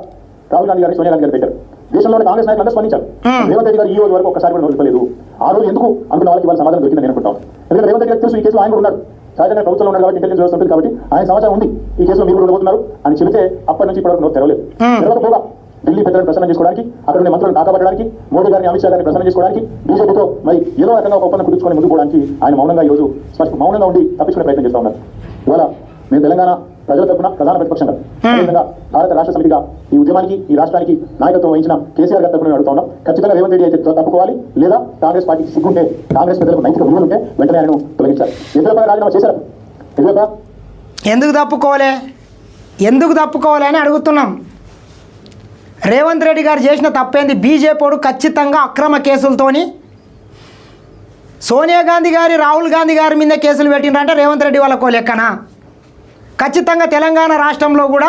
రాహుల్ గాంధీ గారు, సోనియా గాంధీ గారు పెట్టారు. దేశంలోని కాంగ్రెస్ నాయకులు అందరూ స్పందించారు. రేవంత్ రెడ్డి గారు ఈ రోజు వరకు ఒక్కసారి కూడా నోటిపోలేదు. ఆ రోజు ఎందుకు అనుకున్న వాళ్ళకి వాళ్ళ సమాధానం దొరికిందని నేను అనుకుంటాను. ఎందుకంటే రేవంత్ రెడ్డి గారు తెలుసు ఈ కేసులో ఆయన కూడా ఉన్నారు, సహజంగా ప్రభుత్వంలో ఉన్నారు కాబట్టి, ఇంటెలిజెన్స్ వ్యవస్థ ఉంటుంది కాబట్టి ఆయన సమాచారం ఉంది ఈ కేసులో మీరు ఉండబోతున్నారు అని చెబితే అప్పటి నుంచి ఇప్పటివరకు నోట్ తెరవలేదు. తెరవకపోగా ఢిల్లీ పెద్దలను ప్రసన్నం చేసుకోవడానికి, అక్కడ ఉండే మంత్రులను కాకపట్టడానికి, మోడీ గారిని అమిత్ షా గారిని ప్రసన్నం చేసుకోవడానికి, బీజేపీతో మరి ఏదో రకంగా ఒక ఒప్పందం కుదుర్చుకొని ముందుకు పోవడానికి ఆయన మౌనంగా ఈ రోజు మౌనంగా ఉండి తప్పించుకునే ప్రయత్నం చేస్తూ ఉన్నారు. ఇవాళ మేము తెలంగాణ ప్రజల తరపున ప్రధాన ప్రతిపక్షంగా అదేవిధంగా భారత రాష్ట్ర సమితిగా ఈ ఉద్యమానికి ఈ రాష్ట్రానికి నాయకత్వం వహించిన కేసీఆర్ గారి తరపున అడుగుతా ఉన్నాం. ఖచ్చితంగా రేవంత్ రెడ్డి అయితే తప్పుకోవాలి, లేదా కాంగ్రెస్ పార్టీకి సిగ్గుంటే, కాంగ్రెస్ పెద్దలకు నైతిక విలువలు ఉంటే వెంటనే ఆయనను తొలగించాలి. ఎదురుపై రాజీనామా చేశారు. ఎందుకు తప్పుకోవాలి అని అడుగుతున్నాం. రేవంత్ రెడ్డి గారు చేసిన తప్పేంది? బీజేపీడు ఖచ్చితంగా అక్రమ కేసులతోని సోనియా గాంధీ గారి, రాహుల్ గాంధీ గారి మీద కేసులు పెట్టిండ్రంటే రేవంత్ రెడ్డి వాళ్ళకో లెక్కనా? ఖచ్చితంగా తెలంగాణ రాష్ట్రంలో కూడా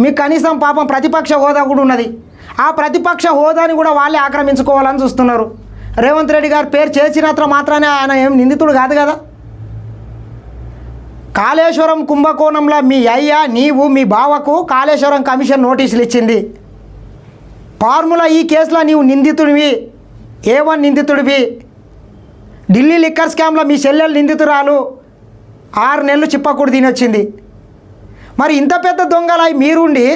మీకు కనీసం పాపం ప్రతిపక్ష హోదా కూడా ఉన్నది. ఆ ప్రతిపక్ష హోదాని కూడా వాళ్ళే ఆక్రమించుకోవాలని చూస్తున్నారు. రేవంత్ రెడ్డి గారి పేరు చేసినంత మాత్రానే ఆయన ఏం నిందితుడు కాదు కదా. కాళేశ్వరం కుంభకోణంలో మీ అయ్యా, నీవు, మీ బావకు కాళేశ్వరం కమిషన్ నోటీసులు ఇచ్చింది. ఫార్ములా ఈ కేసులో నీవు నిందితుడివి, A1 నిందితుడివి. ఢిల్లీ లిక్కర్ స్కామ్లో మీ చెల్లెలు నిందితురాలు 6 నెలలు చిప్పకూడు తినొచ్చింది. మరి ఇంత పెద్ద దొంగలై మీరుండి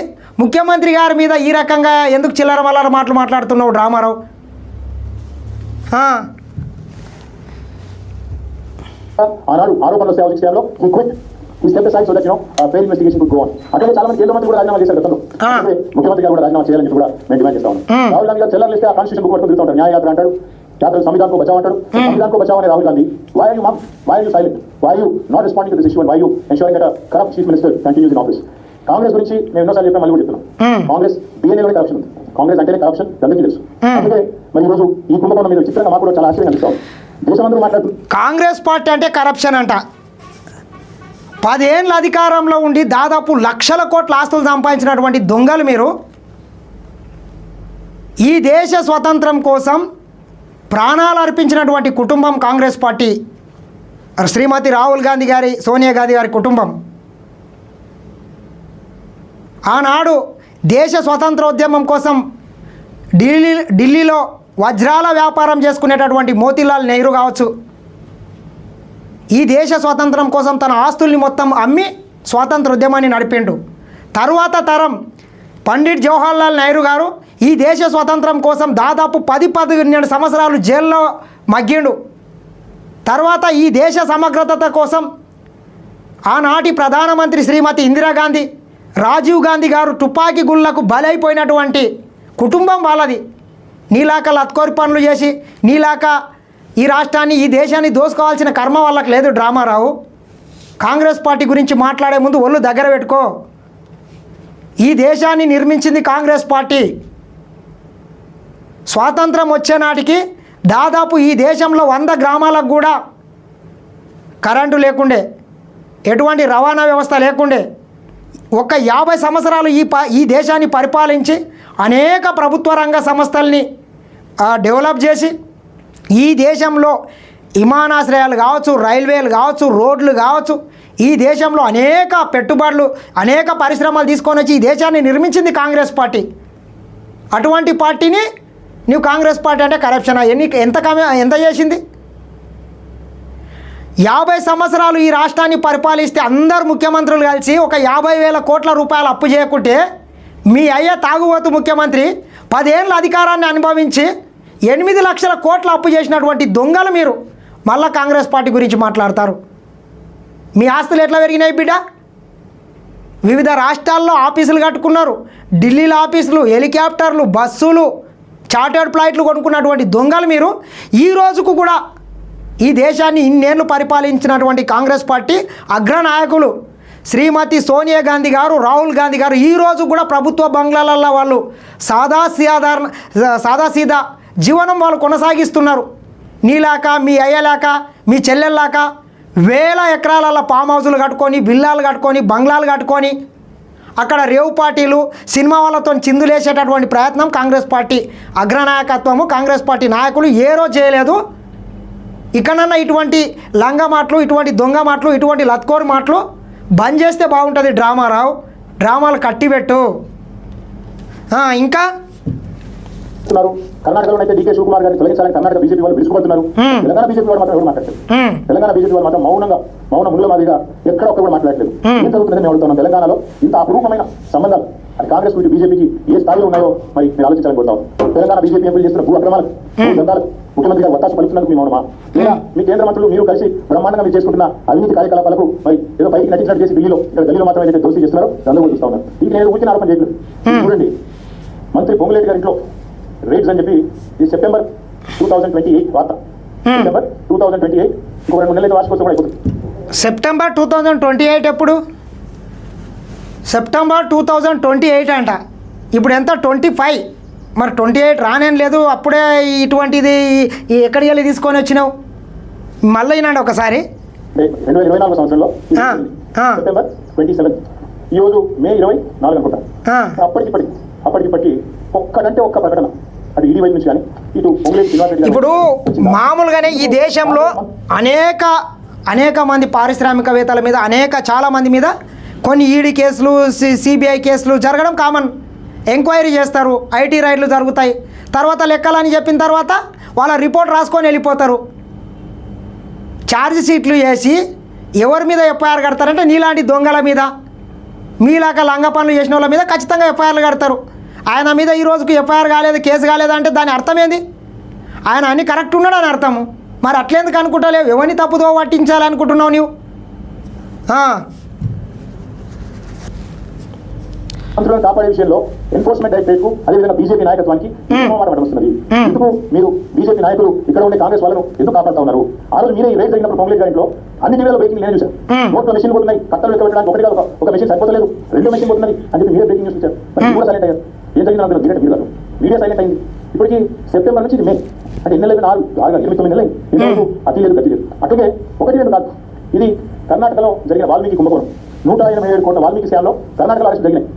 ముఖ్యమంత్రి గారి మీద ఈ రకంగా ఎందుకు చిల్లర మల్లర మాటలు మాట్లాడుతున్నావు రామారావు? ఆనాడు ఆరోపణల సేవ విషయంలో fail investigation could go on. అట్లే చాలా మంది కేంద్ర మంత్రి కూడా రాజీనామా చేశారు గతంలో. ముఖ్యమంత్రి గారు కూడా రాజీనామా చేయాలని కూడా మేము డిమాండ్ చేస్తా ఉన్నాం. రాహుల్ గాంధీ గారు చెల్లర్లు ఇస్తే ఆ కాన్స్టిట్యూషన్ బుక్ పట్టుకుని తిరుగుతుంటారు. న్యాయయాత్ర అంటాడు, యాత్ర సంవిధాన్ को बचाओ అంటాడు. సంవిధాన్ को बचाओ అనే Rahul Gandhi, why are you mum? Why are you silent? Why are you not responding to this issue and why are you ensuring that a corrupt chief minister continues in office? Congress గురించి మేము ఎన్నోసార్లు చెప్పాం, మళ్ళీ కూడా చెప్తున్నాం. కాంగ్రెస్ DNA లోనే కరప్షన్ ఉంది. కాంగ్రెస్ అంటేనే కరప్షన్ అందరికీ తెలుసు. అందుకే మరి ఈ రోజు ఈ కుంభకోణం మీద చిత్రంగా మాకు కూడా చాలా ఆశ్చర్యం అనిపిస్తాం. దేశమందరూ మాట్లాడుతుంది కాంగ్రెస్ పార్టీ అంటే కరప్షన్ అంట. 10 ఏళ్ళ అధికారంలో ఉండి దాదాపు లక్షల కోట్ల ఆస్తులు సంపాదించినటువంటి దొంగలు మీరు. ఈ దేశ స్వతంత్రం కోసం ప్రాణాలు అర్పించినటువంటి కుటుంబం కాంగ్రెస్ పార్టీ. శ్రీమతి రాహుల్ గాంధీ గారి, సోనియా గాంధీ గారి కుటుంబం. ఆనాడు దేశ స్వతంత్రోద్యమం కోసం ఢిల్లీలో వజ్రాల వ్యాపారం చేసుకునేటటువంటి మోతీలాల్ నెహ్రూ కావచ్చు, ఈ దేశ స్వాతంత్రం కోసం తన ఆస్తుల్ని మొత్తం అమ్మి స్వాతంత్ర ఉద్యమాన్ని నడిపిండు. తరువాత తరం పండిట్ జవహర్లాల్ నెహ్రూ గారు ఈ దేశ స్వాతంత్రం కోసం దాదాపు 10-12 సంవత్సరాలు జైల్లో మగ్గిండు. తర్వాత ఈ దేశ సమగ్రత కోసం ఆనాటి ప్రధానమంత్రి శ్రీమతి ఇందిరాగాంధీ, రాజీవ్ గాంధీ గారు తుపాకీ గుళ్ళకు బలైపోయినటువంటి కుటుంబం వాళ్ళది. నీలాక లత్కోరి పనులు చేసి, నీలాక ఈ రాష్ట్రాన్ని, ఈ దేశాన్ని దోసుకోవాల్సిన కర్మ వాళ్ళకి లేదు. డ్రామారావు, కాంగ్రెస్ పార్టీ గురించి మాట్లాడే ముందు ఒళ్ళు దగ్గర పెట్టుకో. ఈ దేశాన్ని నిర్మించింది కాంగ్రెస్ పార్టీ. స్వాతంత్రం వచ్చే నాటికి దాదాపు ఈ దేశంలో 100 గ్రామాలకు కూడా కరెంటు లేకుండే, ఎటువంటి రవాణా వ్యవస్థ లేకుండే. ఒక 50 సంవత్సరాలు ఈ దేశాన్ని పరిపాలించి అనేక ప్రభుత్వ రంగ సంస్థల్ని డెవలప్ చేసి ఈ దేశంలో విమానాశ్రయాలు కావచ్చు, రైల్వేలు కావచ్చు, రోడ్లు కావచ్చు, ఈ దేశంలో అనేక పెట్టుబడులు, అనేక పరిశ్రమలు తీసుకొని వచ్చి ఈ దేశాన్ని నిర్మించింది కాంగ్రెస్ పార్టీ. అటువంటి పార్టీని నువ్వు కాంగ్రెస్ పార్టీ అంటే కరప్షన్ ఎంత చేసింది? 50 సంవత్సరాలు ఈ రాష్ట్రాన్ని పరిపాలిస్తే అందరు ముఖ్యమంత్రులు కలిసి ఒక 50,000 కోట్ల రూపాయలు అప్పు చేయకుంటే, మీ అయ్య తాగుబోతు ముఖ్యమంత్రి 10 ఏళ్ళ అధికారాన్ని అనుభవించి 8 లక్షల కోట్ల అప్పు చేసినటువంటి దొంగలు మీరు మళ్ళా కాంగ్రెస్ పార్టీ గురించి మాట్లాడతారు. మీ ఆస్తులు ఎట్లా పెరిగినాయి బిడ్డ? వివిధ రాష్ట్రాల్లో ఆఫీసులు కట్టుకున్నారు, ఢిల్లీలో ఆఫీసులు, హెలికాప్టర్లు, బస్సులు, చార్టర్డ్ ఫ్లైట్లు కొనుక్కున్నటువంటి దొంగలు మీరు. ఈ రోజుకు కూడా ఈ దేశాన్ని ఇన్నేళ్ళు పరిపాలించినటువంటి కాంగ్రెస్ పార్టీ అగ్రనాయకులు శ్రీమతి సోనియా గాంధీ గారు, రాహుల్ గాంధీ గారు ఈ రోజు కూడా ప్రభుత్వ బంగ్లాలలో వాళ్ళు సాదాసీదా జీవనం వాళ్ళు కొనసాగిస్తున్నారు. నీలాక, మీ అయ్యలాక, మీ చెల్లెల్లాక 1000 ఎకరాల ఫామ్ హౌజులు కట్టుకొని, విల్లాలు కట్టుకొని, బంగ్లాలు కట్టుకొని అక్కడ రేవు పార్టీలు, సినిమా వాళ్ళతో చిందులేసేటటువంటి ప్రయత్నం కాంగ్రెస్ పార్టీ అగ్రనాయకత్వము, కాంగ్రెస్ పార్టీ నాయకులు ఏ రోజు చేయలేదు. ఇకనన్నా ఇటువంటి లంగ మాటలు, ఇటువంటి దొంగ మాటలు, ఇటువంటి లత్కోరు మాటలు బంద్ చేస్తే బాగుంటుంది. డ్రామారావు, డ్రామాలు కట్టిపెట్టు. ఇంకా కర్ణాటకలో అయితే డీకే శివకుమార్ గారిని తొలగించాలని కర్ణాటక బీజేపీ వాళ్ళు విసుకుపోతున్నారు. తెలంగాణ బీజేపీ వాళ్ళు మాత్రం ఎవరు మాట్లాడలేదు. తెలంగాణ బీజేపీ వాళ్ళు మాత్రం మౌన ముళ్ళ మాదిరిగా ఎక్కడ ఒక్క కూడా మాట్లాడలేదు. ఏం జరుగుతుందని మేము అడుగుతున్నాం. తెలంగాణలో ఇంత అపరూపమైన సంబంధాలు అది కాంగ్రెస్ ఇటు బీజేపీకి ఏ స్థాయిలో ఉన్నాయో మరి మీరు ఆలోచించాలని కోరుతాం. తెలంగాణ బీజేపీ ఎంపీలు చేస్తున్న భూ అక్రమాలకు దందాలకు ముఖ్యమంత్రి గారు ఒత్తాసు పలుకుతున్నందుకు మీ మౌనమా? లేదా మీ కేంద్ర మంత్రులు మీరు కలిసి బ్రహ్మాండంగా మీరు చేసుకుంటున్న అవినీతి కార్యకలాపాలకు మరి ఏదో పైకి నటించినట్టు చేసి ఢిల్లీలో మాత్రం ఏదైతే దోషి చేస్తున్నారో అందరూ చూస్తా ఉన్నారు. ఇది నేను ఊరికే ఆరోపణ చేయలేదు. చూడండి, మంత్రి పొంగులేటి గారి ఇంట్లో రేట్స్ అని చెప్పి ఈ సెప్టెంబర్ 2028 వార్త. సెప్టెంబర్ 2028 ఇంకో 2 నెలలైతే వార్షికోత్సవం కూడా అయిపోతుంది. సెప్టెంబర్ 2028 ఎప్పుడు? సెప్టెంబర్ 2028 అంట. ఇప్పుడు ఎంత 25, మరి 28 రానేం లేదు. అప్పుడే ఇటువంటిది ఎక్కడికి వెళ్ళి తీసుకొని వచ్చినావు? మళ్ళీ వినండి ఒకసారి. 2024 సంవత్సరంలో సెప్టెంబర్ 27, ఈ రోజు మే 24 అనుకుంటా. అప్పటికిప్పటికి ఒక్కడంటే ఒక్క ప్రకటన అటు ఈడీ వైపు నుంచి కానీ ఇటు పొంగులేటి శ్రీనివాస్ రెడ్డి గారు. ఇప్పుడు మామూలుగానే ఈ దేశంలో అనేక మంది పారిశ్రామికవేత్తల మీద చాలా మంది మీద కొన్ని ఈడీ కేసులు, సిబిఐ కేసులు జరగడం కామన్. ఎంక్వైరీ చేస్తారు, ఐటీ రైడ్లు జరుగుతాయి, తర్వాత లెక్కలని చెప్పిన తర్వాత వాళ్ళ రిపోర్ట్ రాసుకొని వెళ్ళిపోతారు. ఛార్జ్ షీట్లు వేసి ఎవరి మీద ఎఫ్ఐఆర్ కడతారంటే నీలాంటి దొంగల మీద, మీలాగా లంగ పనులు చేసిన వాళ్ళ మీద ఖచ్చితంగా ఎఫ్ఐఆర్లు కడతారు. ఆయన మీద ఈ రోజుకు ఎఫ్ఐఆర్ కాలేదు, కేసు కాలేదంటే దాని అర్థం ఏంది? ఆయన అన్ని కరెక్ట్ ఉన్నాడు అని అర్థము. మరి అట్లెందుకు అనుకుంటలేవు? ఎవరిని తప్పుదో పట్టించాలనుకుంటున్నావు నువ్వు? మంత్రులను కాపాడే విషయంలో ఎన్ఫోర్స్మెంట్ డైరెక్టరేట్ కు అదేవిధంగా బీజేపీ నాయకత్వానికి వస్తుంది. ఎందుకు మీరు బీజేపీ నాయకులు ఇక్కడ ఉండే కాంగ్రెస్ వాళ్ళను ఎందుకు కాపాడుతా ఉన్నారు? ఆ రోజు మీరే ఈ రేట్ జరిగినప్పుడు పొంగులేటి గారింట్లో అన్ని టీవీలో బ్రేకింగ్ నేను చూశాను. నోట్లో మెషిన్ పోతున్నాయి, కట్టలు లెక్క పెట్టడానికి ఒకటి కాదు, ఒక మెషిన్ సరిపోతలేదు, 2 మెషిన్ పోతున్నది అని చెప్పి మీరే బ్రేకింగ్ న్యూస్ ఇచ్చారు. కూడా సైలెంట్ అయ్యారు. ఏం జరిగింది నాకు మీరే మీరు కాదు, మీడియా సైలెంట్ అయింది. ఇప్పటికి సెప్టెంబర్ నుంచి ఇది మే, అంటే 8 నెలలు 29 నెలలు ఇంతవరకు అతి లేదు గతి లేదు. అట్లాగే 1-2 కాదు, ఇది కర్ణాటకలో జరిగిన వాల్మీకి కుంభకోణం. 187 కోట్ల వాల్మీకి స్కామ్లో కర్ణాటకలో అరెస్ట్ జరిగినాయి.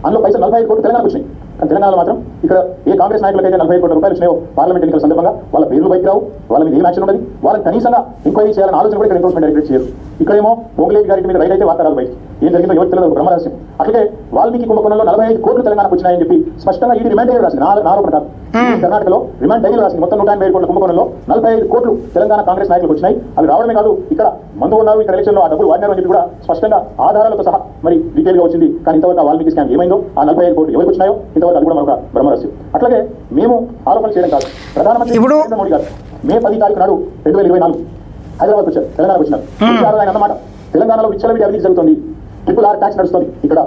అందులో పైసలు 45 కోట్లు తెలంగాణకు వచ్చినాయి. కానీ తెలంగాణలో మాత్రం ఇక్కడ ఏ కాంగ్రెస్ నాయకులకైతే 45 కోట్ల రూపాయలు వచ్చినాయో పార్లమెంట్ ఎన్నికల సందర్భంగా వాళ్ళ పేర్లు బయట రావు, వాళ్ళ మీద ఏం యాక్షన్ ఉండదు, వాళ్ళని కనీసంగా ఎంక్వైరీ చేయాలని ఆలోచన కూడా ఇక్కడ ఎన్ఫోర్స్మెంట్ డైరెక్టరేట్ చేయరు. ఇక్కడేమో పొంగులేటి గారి మీద రైట్ అయితే వార్తరాలు బయట ఏం జరిగిందో ఎవరికి తెలియదు, బ్రహ్మరహస్యం. అట్లాగే వాల్మీకి కుంభకోణంలో 45 కోట్లు తెలంగాణకు వచ్చినాయని చెప్పి స్పష్టంగా ఈ రిమాండ్ డైరీ రాసింది. ఆరోపణ కాదు, కర్ణాటకలో రిమాండ్ డైరీ రాసింది. మొత్తం 187 కోట్ల కుంభకోణంలో 45 కోట్లు తెలంగాణ కాంగ్రెస్ నాయకులకు వచ్చినాయి. అవి రావడమే కాదు, ఇక్కడ మందు ఉన్నారు, ఇక్కడ ఎలక్షన్లో ఆ డబ్బులు వాడినారు అని చెప్పి కూడా స్పష్టంగా ఆధారాలతో సహా మరి డీటెయిల్ గా వచ్చింది. కానీ ఇంతవరకు వాల్మీకి స్కామ్ ఏమైందో, ఆ 45 కోట్లు ఎవరికి వచ్చినాయో ఇంతవరకు అది కూడా మనకు బ్రహ్మరహస్యం. అట్లాగే మేము ఆరోపణ చేయడం కాదు, ప్రధానమంత్రి నరేంద్ర మోడీ గారు మే 10 తారీఖు నాడు 2024 హైదరాబాద్ వచ్చారు, తెలంగాణకు వచ్చినారు. ఆయన అన్నమాట, తెలంగాణలో విచ్చలవిడి అవినీతి జరుగుతుంది, RRR ట్యాక్స్ నడుస్తుంది, ఇక్కడ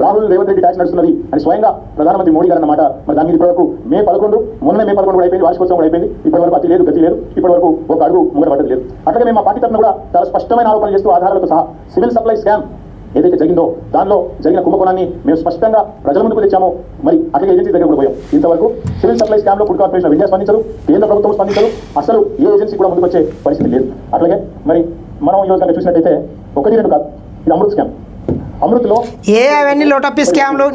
రాహుల్ రేవంత్ రెడ్డి ట్యాక్స్ నడుస్తున్నది అని స్వయంగా ప్రధానమంత్రి మోడీ గారు అన్నమాట. మరి దాని మీద ఇప్పటివరకు మే 11 కూడా అయిపోయింది, వార్షికోత్సవం కూడా అయిపోయింది. ఇప్పటివరకు అతి లేదు గతి లేదు, ఇప్పటివరకు ఒక అడుగు ముంగట పడ్డది లేదు. అట్లాగే మేము మా పార్టీ తరఫున కూడా చాలా స్పష్టమైన ఆరోపణలు చేస్తూ ఆధారాలతో సహా సివిల్ సప్లై స్కామ్ ఏదైతే జరిగిందో దానిలో జరిగిన కుంభకోణాన్ని మేము స్పష్టంగా ప్రజల ముందుకు తెచ్చామో, మరి అట్లాగే ఏజెన్సీ దగ్గర కూడా పోయాం. ఇంతవరకు సివిల్ సప్లై స్కామ్ లో ఫుడ్ కార్పొరేషన్ ఆఫ్ ఇండియా స్పందించరు, కేంద్ర ప్రభుత్వం స్పందించరు, అసలు ఏ ఏజెన్సీ కూడా ముందుకు వచ్చే పరిస్థితి లేదు. అట్లాగే మరి మనం ఈ రోజు చూసినట్టయితే 1-2 కాదు, ఇది అమృత్ స్కామ్. అమృత్లో అవన్నీ లోటప్పి స్కామ్లు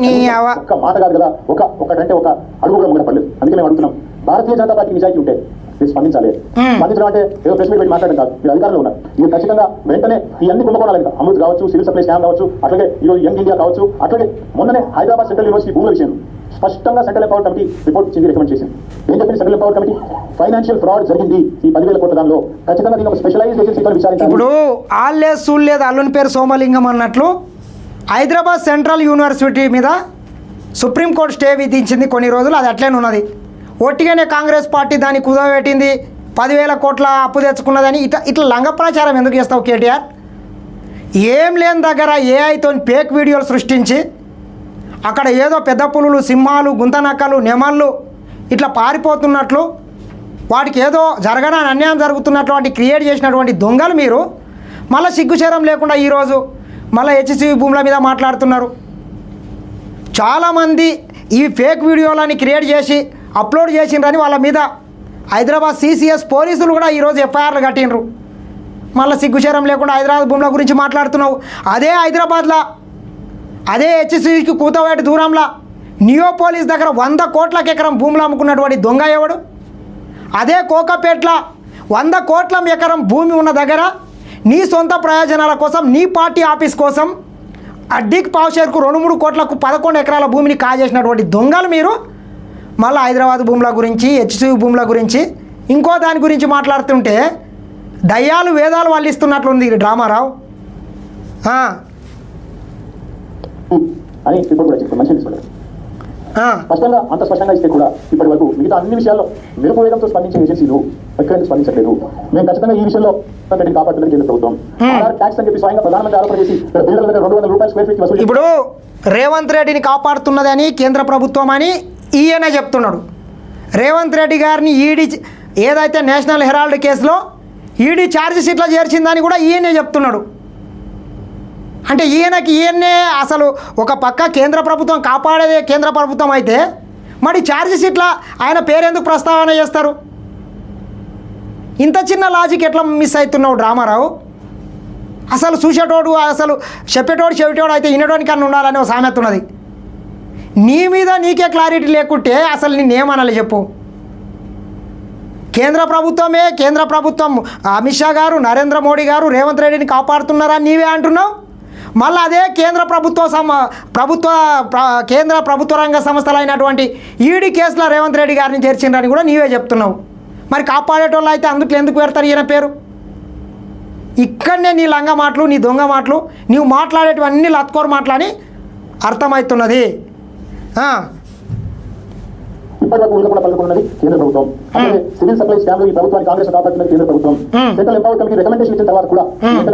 ఒక్క మాట కాదు కదా, ఒకటంటే ఒక అడుగు కూడా ముంగట పడలేదు. అందుకే మేము అడుగుతున్నాం, భారతీయ జనతా పార్టీ నిజాయితీ ఉంటే మీరు స్పందించాలి. స్పందించడం అంటే ఏదో ప్రెస్ మీట్ పెట్టి మాట్లాడడం కాదు, మీరు అధికారంలో ఉన్నారు, మీరు ఖచ్చితంగా వెంటనే ఈ అన్ని కుంభకోణాలు ఇంకా అమృత్ కావచ్చు, సివిల్ సప్లై స్కామ్ కావచ్చు, అట్లాగే ఈరోజు యంగ్ ఇండియా కావచ్చు, అట్లాగే మొన్ననే హైదరాబాద్ సెంట్రల్ యూనివర్సిటీ భూముల విషయం స్పష్టంగా సెంట్రల్ ఎంపవర్ కమిటీ రిపోర్ట్ ఇచ్చింది, రికమెండ్ చేసింది. ఏం చెప్పింది central empower committee? Financial fraud జరిగింది ఈ 10,000 కోట్ల దానిలో, ఖచ్చితంగా దీని ఒక స్పెషలైజ్డ్ ఏజెన్సీతో విచారించాలి. ఇప్పుడు ఆల్లేదు సూళ్ళలేదు అల్లుని పేరు సోమలింగం అన్నట్లు హైదరాబాద్ సెంట్రల్ యూనివర్సిటీ మీద సుప్రీంకోర్టు స్టే విధించింది కొన్ని రోజులు, అది అట్లనే ఉన్నది. ఒట్టిగానే కాంగ్రెస్ పార్టీ దాన్ని కుదవబెట్టింది, 10,000 కోట్ల అప్పు తెచ్చుకున్నదని ఇట్లా లంగ ప్రచారం ఎందుకు చేస్తావు కేటీఆర్? ఏం లేని దగ్గర ఏఐతో ఫేక్ వీడియోలు సృష్టించి అక్కడ ఏదో పెద్ద పులులు, సింహాలు, గుంతనక్కలు, నెమళ్ళు ఇట్లా పారిపోతున్నట్లు, వాటికి ఏదో జరగడానికి అన్యాయం జరుగుతున్నట్లు వాటిని క్రియేట్ చేసినటువంటి దొంగలు మీరు మళ్ళీ సిగ్గుచేరం లేకుండా ఈరోజు మళ్ళీ హెచ్సివి భూముల మీద మాట్లాడుతున్నారు. చాలామంది ఈ ఫేక్ వీడియోలని క్రియేట్ చేసి అప్లోడ్ చేసిండ్రని వాళ్ళ మీద హైదరాబాద్ సిసిఎస్ పోలీసులు కూడా ఈరోజు ఎఫ్ఐఆర్లు కట్టిండ్రు. మళ్ళీ సిగ్గుచేరం లేకుండా హైదరాబాద్ భూముల గురించి మాట్లాడుతున్నావు. అదే హైదరాబాద్లో అదే హెచ్సివికి కూతవేటి దూరంలో నియోపోలిస్ దగ్గర 100 కోట్లకి ఎకరం భూములు అమ్ముకున్నటువంటి దొంగ ఎవడు? అదే కోకాపేటలో 100 కోట్ల ఎకరం భూమి ఉన్న దగ్గర నీ సొంత ప్రయోజనాల కోసం, నీ పార్టీ ఆఫీస్ కోసం అడ్డీకి పావుషేర్కు 2-3 కోట్లకు 11 ఎకరాల భూమిని కాజేసినటువంటి దొంగలు మీరు మళ్ళీ హైదరాబాద్ భూముల గురించి, హెచ్సివి భూముల గురించి, ఇంకో దాని గురించి మాట్లాడుతుంటే దయ్యాలు వేదాలు వల్లిస్తున్నట్లుంది ఈ డ్రామారావు. అని రిపోర్ట్ కూడా చెప్తాం. మంచిగా తీసుకుంటారు ఆ, స్పష్టంగా, అంత స్పష్టంగా ఇస్తే కూడా ఇప్పటి వరకు మిగతా అన్ని విషయాల్లో మెరుపు స్పందించే ఏజెన్సీలు ఎక్కడైనా స్పందించలేదు. మేము ఖచ్చితంగా ఈ విషయంలో కాపాడుతున్నది కేంద్ర ప్రభుత్వం. ట్యాక్స్ అని చెప్పి స్వయంగా ప్రధానమంత్రి ఆరోపణ చేసి బిల్డర్ల దగ్గర 200 రూపాయలు స్క్వేర్ ఫీట్ వసూలు. ఇప్పుడు రేవంత్ రెడ్డిని కాపాడుతున్నదని కేంద్ర ప్రభుత్వం అని ఈయన చెప్తున్నాడు. రేవంత్ రెడ్డి గారిని ఈడీ ఏదైతే నేషనల్ హెరాల్డ్ కేసులో ఈడీ ఛార్జ్ షీట్లో చేర్చిందని కూడా ఈయనే చెప్తున్నాడు. అంటే ఈయన్నే అసలు ఒక పక్క కేంద్ర ప్రభుత్వం కాపాడేదే కేంద్ర ప్రభుత్వం అయితే మరి ఛార్జ్ షీట్లో ఆయన పేరెందుకు ప్రస్తావన చేస్తారు? ఇంత చిన్న లాజిక్ ఎట్లా మిస్ అవుతున్నావు రామారావు? అసలు చూసేటోడు, అసలు చెప్పేటోడు చెవిటోడు అయితే వినేటోని కన్నా ఉండాలని ఒక సామెత ఉన్నది. నీ మీద నీకే క్లారిటీ లేకుంటే అసలు నిన్నేమనాలి చెప్పు? కేంద్ర ప్రభుత్వం అమిత్ షా గారు, నరేంద్ర మోడీ గారు రేవంత్ రెడ్డిని కాపాడుతున్నారని నీవే అంటున్నావు. మళ్ళీ అదే కేంద్ర ప్రభుత్వ రంగ సంస్థలైనటువంటి ఈడీ కేసులో రేవంత్ రెడ్డి గారిని చేర్చిండ్రని కూడా నీవే చెప్తున్నావు. మరి కాపాడేటోళ్ళు అయితే అందుట్లో ఎందుకు పెడతారు ఈయన పేరు? ఇక్కడనే నీ లంగ మాటలు, నీ దొంగ మాటలు, నీవు మాట్లాడేటివన్నీ లత్కోరు మాటలని అర్థమవుతున్నది. ఇప్పటివరకు కూడా పలుకున్నది కేంద్ర ప్రభుత్వం. అలాగే సివిల్ సప్లై స్కామ్ ఈ ప్రభుత్వాన్ని కాంగ్రెస్ కాపాడుతున్నది కేంద్ర ప్రభుత్వం. సెంట్రల్ ఎంపవర్ కమిటీ రికమెండేషన్ ఇచ్చిన తర్వాత కూడా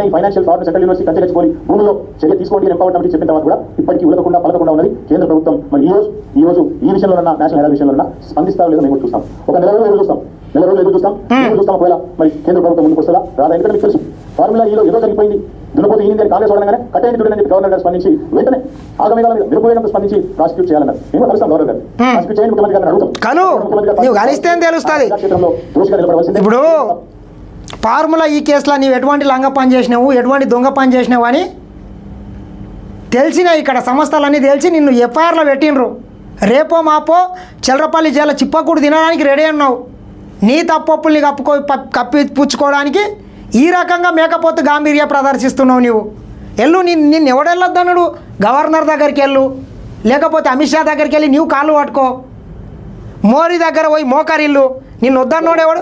ఈ ఫైనాన్షియల్ ఫ్రాడ్ సెంట్రల్ యూనివర్సిటీ కంటే తెచ్చుకొని భూమిలో చర్య తీసుకోండి ఎంపవర్ కమిటీ చెప్పిన తర్వాత కూడా ఇప్పటికీ ఉలకకుండా పలకకుండా ఉన్నది కేంద్ర ప్రభుత్వం. మరి ఈ రోజు ఈ విషయంలో నేషనల్ హెరాల్డ్ విషయంలో స్పందిస్తారో లేదో మేము చూస్తాం. ఒక నెల రోజులు ఎదురు చూస్తాం. ఒకవేళ మరి కేంద్ర ప్రభుత్వం ముందుకు వస్తుందా రాదా? ఎందుకంటే మీకు తెలుసు ఫార్ములా ఈలో ఏదో జరిగిపోయింది, దున్నపోతే ఈ కాంగ్రెస్ వాళ్ళగానే కట్టేయండి చూడండి గవర్నర్ గారు స్పందించి వెంటనే ఆగమేఘాల మీద మెరుపు స్పందించి ప్రాసిక్యూట్ చేయాలన్నారు. మేము కలుస్తాం గవర్నర్ గారు, ప్రాసిక్యూట్ చేయండి ముఖ్యమంత్రి గారిని అడుగుతాం. తెలుస్తుంది. దోషిగా నిలబడవలసింది. ఇప్పుడు ఫార్ములా ఈ కేసులో నీవు ఎటువంటి లంగ పని చేసినావు, ఎటువంటి దొంగ పని చేసినావు అని తెలిసినాయి. ఇక్కడ సంస్థలన్నీ తెలిసి నిన్ను ఎఫ్ఐఆర్లో పెట్టినరు. రేపో మాపో చిల్లరపల్లి జైలు చిప్పకూడు తినడానికి రెడీ ఉన్నావు. నీ తప్పొప్పుల్ని కప్పిపుచ్చుకోవడానికి ఈ రకంగా మేకపోతు గాంభీర్య ప్రదర్శిస్తున్నావు. నువ్వు నిన్ను ఎవడెళ్ళొద్దన్నాడు? గవర్నర్ దగ్గరికి వెళ్ళు, లేకపోతే అమిత్ షా దగ్గరికి వెళ్ళి నీవు కాళ్ళు పట్టుకో, మోడీ దగ్గర పోయి మోకరిల్లు. నిన్ను వద్దన్నోడు ఎవడు?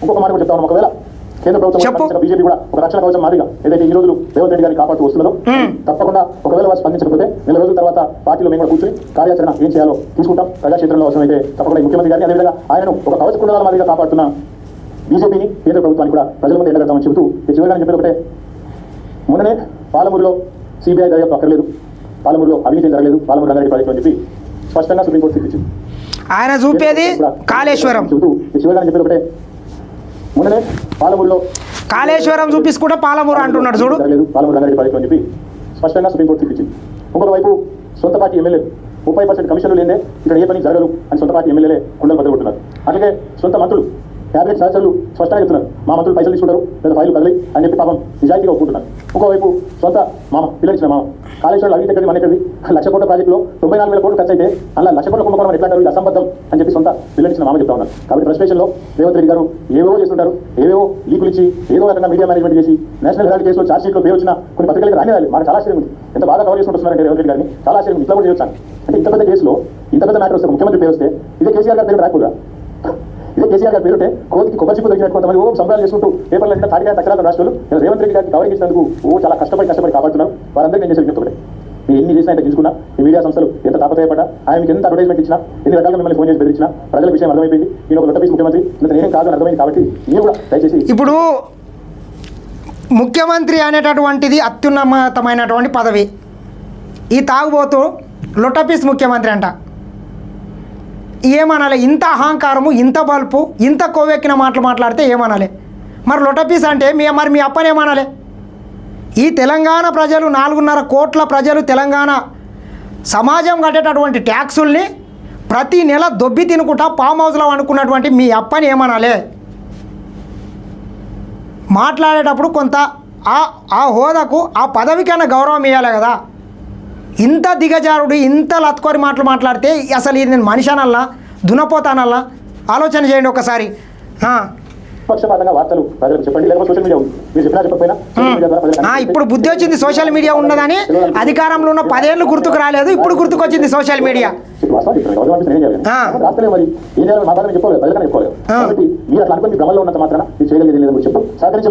ఇంకొక మాట చెప్తాను. ఒకవేళ కేంద్ర ప్రభుత్వం బీజేపీ కూడా ఒక రక్షణ కవచం మాదిరిగా ఏదైతే ఈ రోజులు రేవంత్ రెడ్డి గారిని కాపాడుతూ వస్తున్నదో తప్పకుండా ఒకవేళ వారు స్పందించకపోతే నెల రోజుల తర్వాత పార్టీలో మేము కూడా కూర్చొని కార్యాచరణ ఏం చేయాలో తీసుకుంటాం. ప్రజాక్షేత్రంలో అవసరమైతే తప్పకుండా ముఖ్యమంత్రి గారిని అదేవిధంగా ఆయనను ఒక కవచ కుండలాల మాదిరిగా కాపాడుతున్న బీజేపీని కేంద్ర ప్రభుత్వాన్ని కూడా ప్రజల ముందు ఎండగడతామని చెబుతూ చివరిగా చెప్పేది ఒకటే, మొన్ననే పాలమూరులో సిబిఐ దర్యాప్తు అక్కర్లేదు, పాలమూరులో అవినీతి జరగలేదు, పాలమూరు రంగారెడ్డి ప్రాజెక్టు అని చెప్పి స్పష్టంగా సుప్రీంకోర్టు తీర్పిచ్చింది. ఆయన చూపేది కాళేశ్వరం. చెబుతూ చివరిగా చెప్పేది ఒకటే, మొన్ననే పాలమూరులో కాళేశ్వరం చూపించుకుంటే పాలమూరు అంటున్నాడు చూడు, పాలమూరు రంగారెడ్డి ప్రాజెక్టు అని చెప్పి స్పష్టంగా సుప్రీంకోర్టు తీర్పిచ్చింది. ఇంకొక వైపు సొంత పార్టీ ఎమ్మెల్యేలు 30% కమిషన్లు లేదే ఇక్కడ ఏ పని జరగదు అని సొంత పార్టీ ఎమ్మెల్యేలే కుండలు బదులుకుంటున్నారు. అలాగే సొంత మంత్రులు క్యాబినెట్ సదస్సులు స్పష్టంగా చెప్తున్నారు, మా మంత్రులు పైసలు తీసుకుంటారు లేదా ఫైలు కదలి అని చెప్పి పాపం నిజాయితీగా ఒప్పుకుంటున్నారు. ఇంకోవైపు సొంత మామ పిల్లలు మామ కాళేశ్వరంలో అవినీతి ఎక్కడి మనకి 1,00,000 కోట్ల ప్రాజెక్టులో 94,000 కోట్లు ఖర్చు అయితే అలా 1,00,000 కోట్ల కుంభకోణం ఎట్లా ఇది అసంబద్ధం అని చెప్పి సొంత పిల్లలు మామ చెప్తా ఉన్నారు. కాబట్టి ఫ్రస్ట్రేషన్లో రేవంత్ రెడ్డి గారు ఏవేవో చేస్తుంటారు, ఏవేవో లీకులు ఇచ్చి ఏదో రకంగా మీడియా మేనేజ్మెంట్ చేసి నేషనల్ హెరాల్డ్ కేసులో ఛార్జ్ షీట్లో పేరు వచ్చిన కొన్ని పత్రికలకు రానివ్వాలి. మాకు చాలా ఆశ్చర్యం ఉంది, ఎంత బాగా కవర్ చేసుకుంటున్నారంటే రేవంత్ రెడ్డి గారిని. చాలా ఆశ్చర్యం, ఇట్లా కూడా చేయొచ్చాను అంటే ఇంత పెద్ద కేసులో ఇంత పెద్ద మ్యాటర్ వస్తే ముఖ్యమంత్రి పేరు వస్తే ఇదే కేసీఆర్ గారి పేరు రాకుండా, ఇదే కేసీఆర్ గారి పేరుంటే కోతికి కొబ్బరి చిప్పు దొరికినట్టు కొంతమంది సంబరాలు చేసుకుంటూ పేపర్లు తాడిగా తక్షణ రాష్ట్రాలు రేవంత్ రెడ్డి గారికి కవరింగ్ ఇచ్చినందుకు చాలా కష్టపడి కాపాడుతున్నారు. వారందరికీ నేను చేసి చెప్తుంటే మీరు ఎన్ని చేసినా ఎంత తీసుకున్నా ఈ మీడియా సంస్థలు ఎంత తాపత్రయపడ్డా, ఆయన మీకు ఎంత అడ్వర్టైజ్మెంట్ ఇచ్చినా, ఎన్ని రకాలుగా మిమ్మల్ని ఫోన్ చేసి బెదిరించినా ప్రజల విషయం అర్థమైపోయింది. నేను ఒక లొట్టపీస్ ముఖ్యమంత్రి ఇంత నేనేం కాదు అని అర్థమైంది. కాబట్టి మీరు కూడా దయచేసి ఇప్పుడు ముఖ్యమంత్రి అనేటటువంటిది అత్యున్నతమైనటువంటి పదవి. ఈ తాగుబోతూ లొట్టపీస్ ముఖ్యమంత్రి అంట. ఏమనాలి? ఇంత అహంకారము, ఇంత బల్పు, ఇంత కొవ్వెక్కిన మాటలు మాట్లాడితే ఏమనాలి? మరి లొట్టపీస్ అంటే మీ అప్పని ఏమనాలి? ఈ తెలంగాణ ప్రజలు 4.5 కోట్ల ప్రజలు తెలంగాణ సమాజం కట్టేటటువంటి ట్యాక్సుల్ని ప్రతి నెల దొబ్బి తినుకుంటా ఫామ్ హౌస్లో అనుకున్నటువంటి మీ అప్పని ఏమనాలి? మాట్లాడేటప్పుడు కొంత ఆ హోదాకు, ఆ పదవికైనా గౌరవం ఇవ్వాలి కదా. ఇంత దిగజారుడు, ఇంత లత్కోరి మాటలు మాట్లాడితే అసలు ఇది నేను మనిషి అనల్లా, దున్నపోతానల్లా? ఆలోచన చేయండి ఒకసారి. పక్షపాతంగా వార్తలు ప్రజలకు చెప్పండి, లేకపోతే సోషల్ మీడియా మీరు చెప్పినా చెప్పకపోయినా ఇప్పుడు బుద్ధి వచ్చింది. సోషల్ మీడియా ఉన్నదని అధికారంలో ఉన్న 10 ఏళ్ళు గుర్తుకు రాలేదు, ఇప్పుడు గుర్తుకొచ్చింది సోషల్ మీడియా. రాస్తలే మరి ఏం చేయాలి? మా బాధ చెప్పుకోలేదు, ప్రజలకన్నా చెప్పుకోలేదు. కాబట్టి మీరు అట్లా అనుకుని భ్రమలో ఉన్నంత మాత్రాన మీరు చేయగలిగేది లేదని చెప్పు. సహకరించే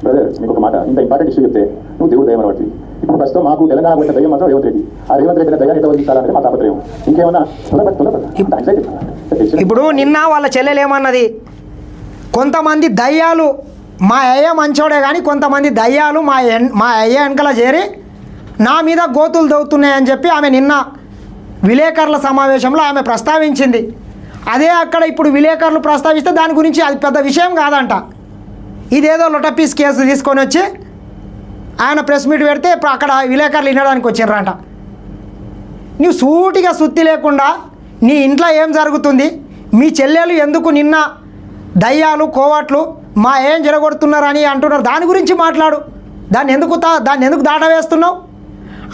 బ్రదర్ మీకు ఒక మాట, ఇంత ఇంపార్టెంట్ ఇష్యూ చెప్తే నువ్వు దేవుడు దయమనబట్టి. ఇప్పుడు ప్రస్తుతం మాకు తెలంగాణ పట్టిన దయ్యం మాత్రం రేవంత్ రెడ్డి. ఆ రేవంత్ రెడ్డి దయ్యాన్ని ఎట్లా వదిలించాలనేది మా తాపత్రయం. ఇంకేమన్నా ఇప్పుడు నిన్న వాళ్ళ చెల్లెలు ఏమన్నది, కొంతమంది దయ్యాలు మా అయ్య మంచోడే కానీ కొంతమంది దయ్యాలు మా అయ్య వెనకల చేరి నా మీద గోతులు దవ్వుతున్నాయని చెప్పి ఆమె నిన్న విలేకరుల సమావేశంలో ఆమె ప్రస్తావించింది. అదే అక్కడ ఇప్పుడు విలేకరులు ప్రస్తావిస్తే దాని గురించి అది పెద్ద విషయం కాదంట. ఇదేదో లొటపీస్ కేసు తీసుకొని వచ్చి ఆయన ప్రెస్ మీట్ పెడితే ఇప్పుడు అక్కడ విలేకరులు వినడానికి వచ్చిండ్రంట. నువ్వు సూటిగా సుత్తి లేకుండా నీ ఇంట్లో ఏం జరుగుతుంది, మీ చెల్లెలు ఎందుకు నిన్న దయ్యాలు కోవట్లు మా ఏం జరగొడుతున్నారని అంటున్నారు, దాని గురించి మాట్లాడు. దాన్ని ఎందుకు దాట వేస్తున్నావు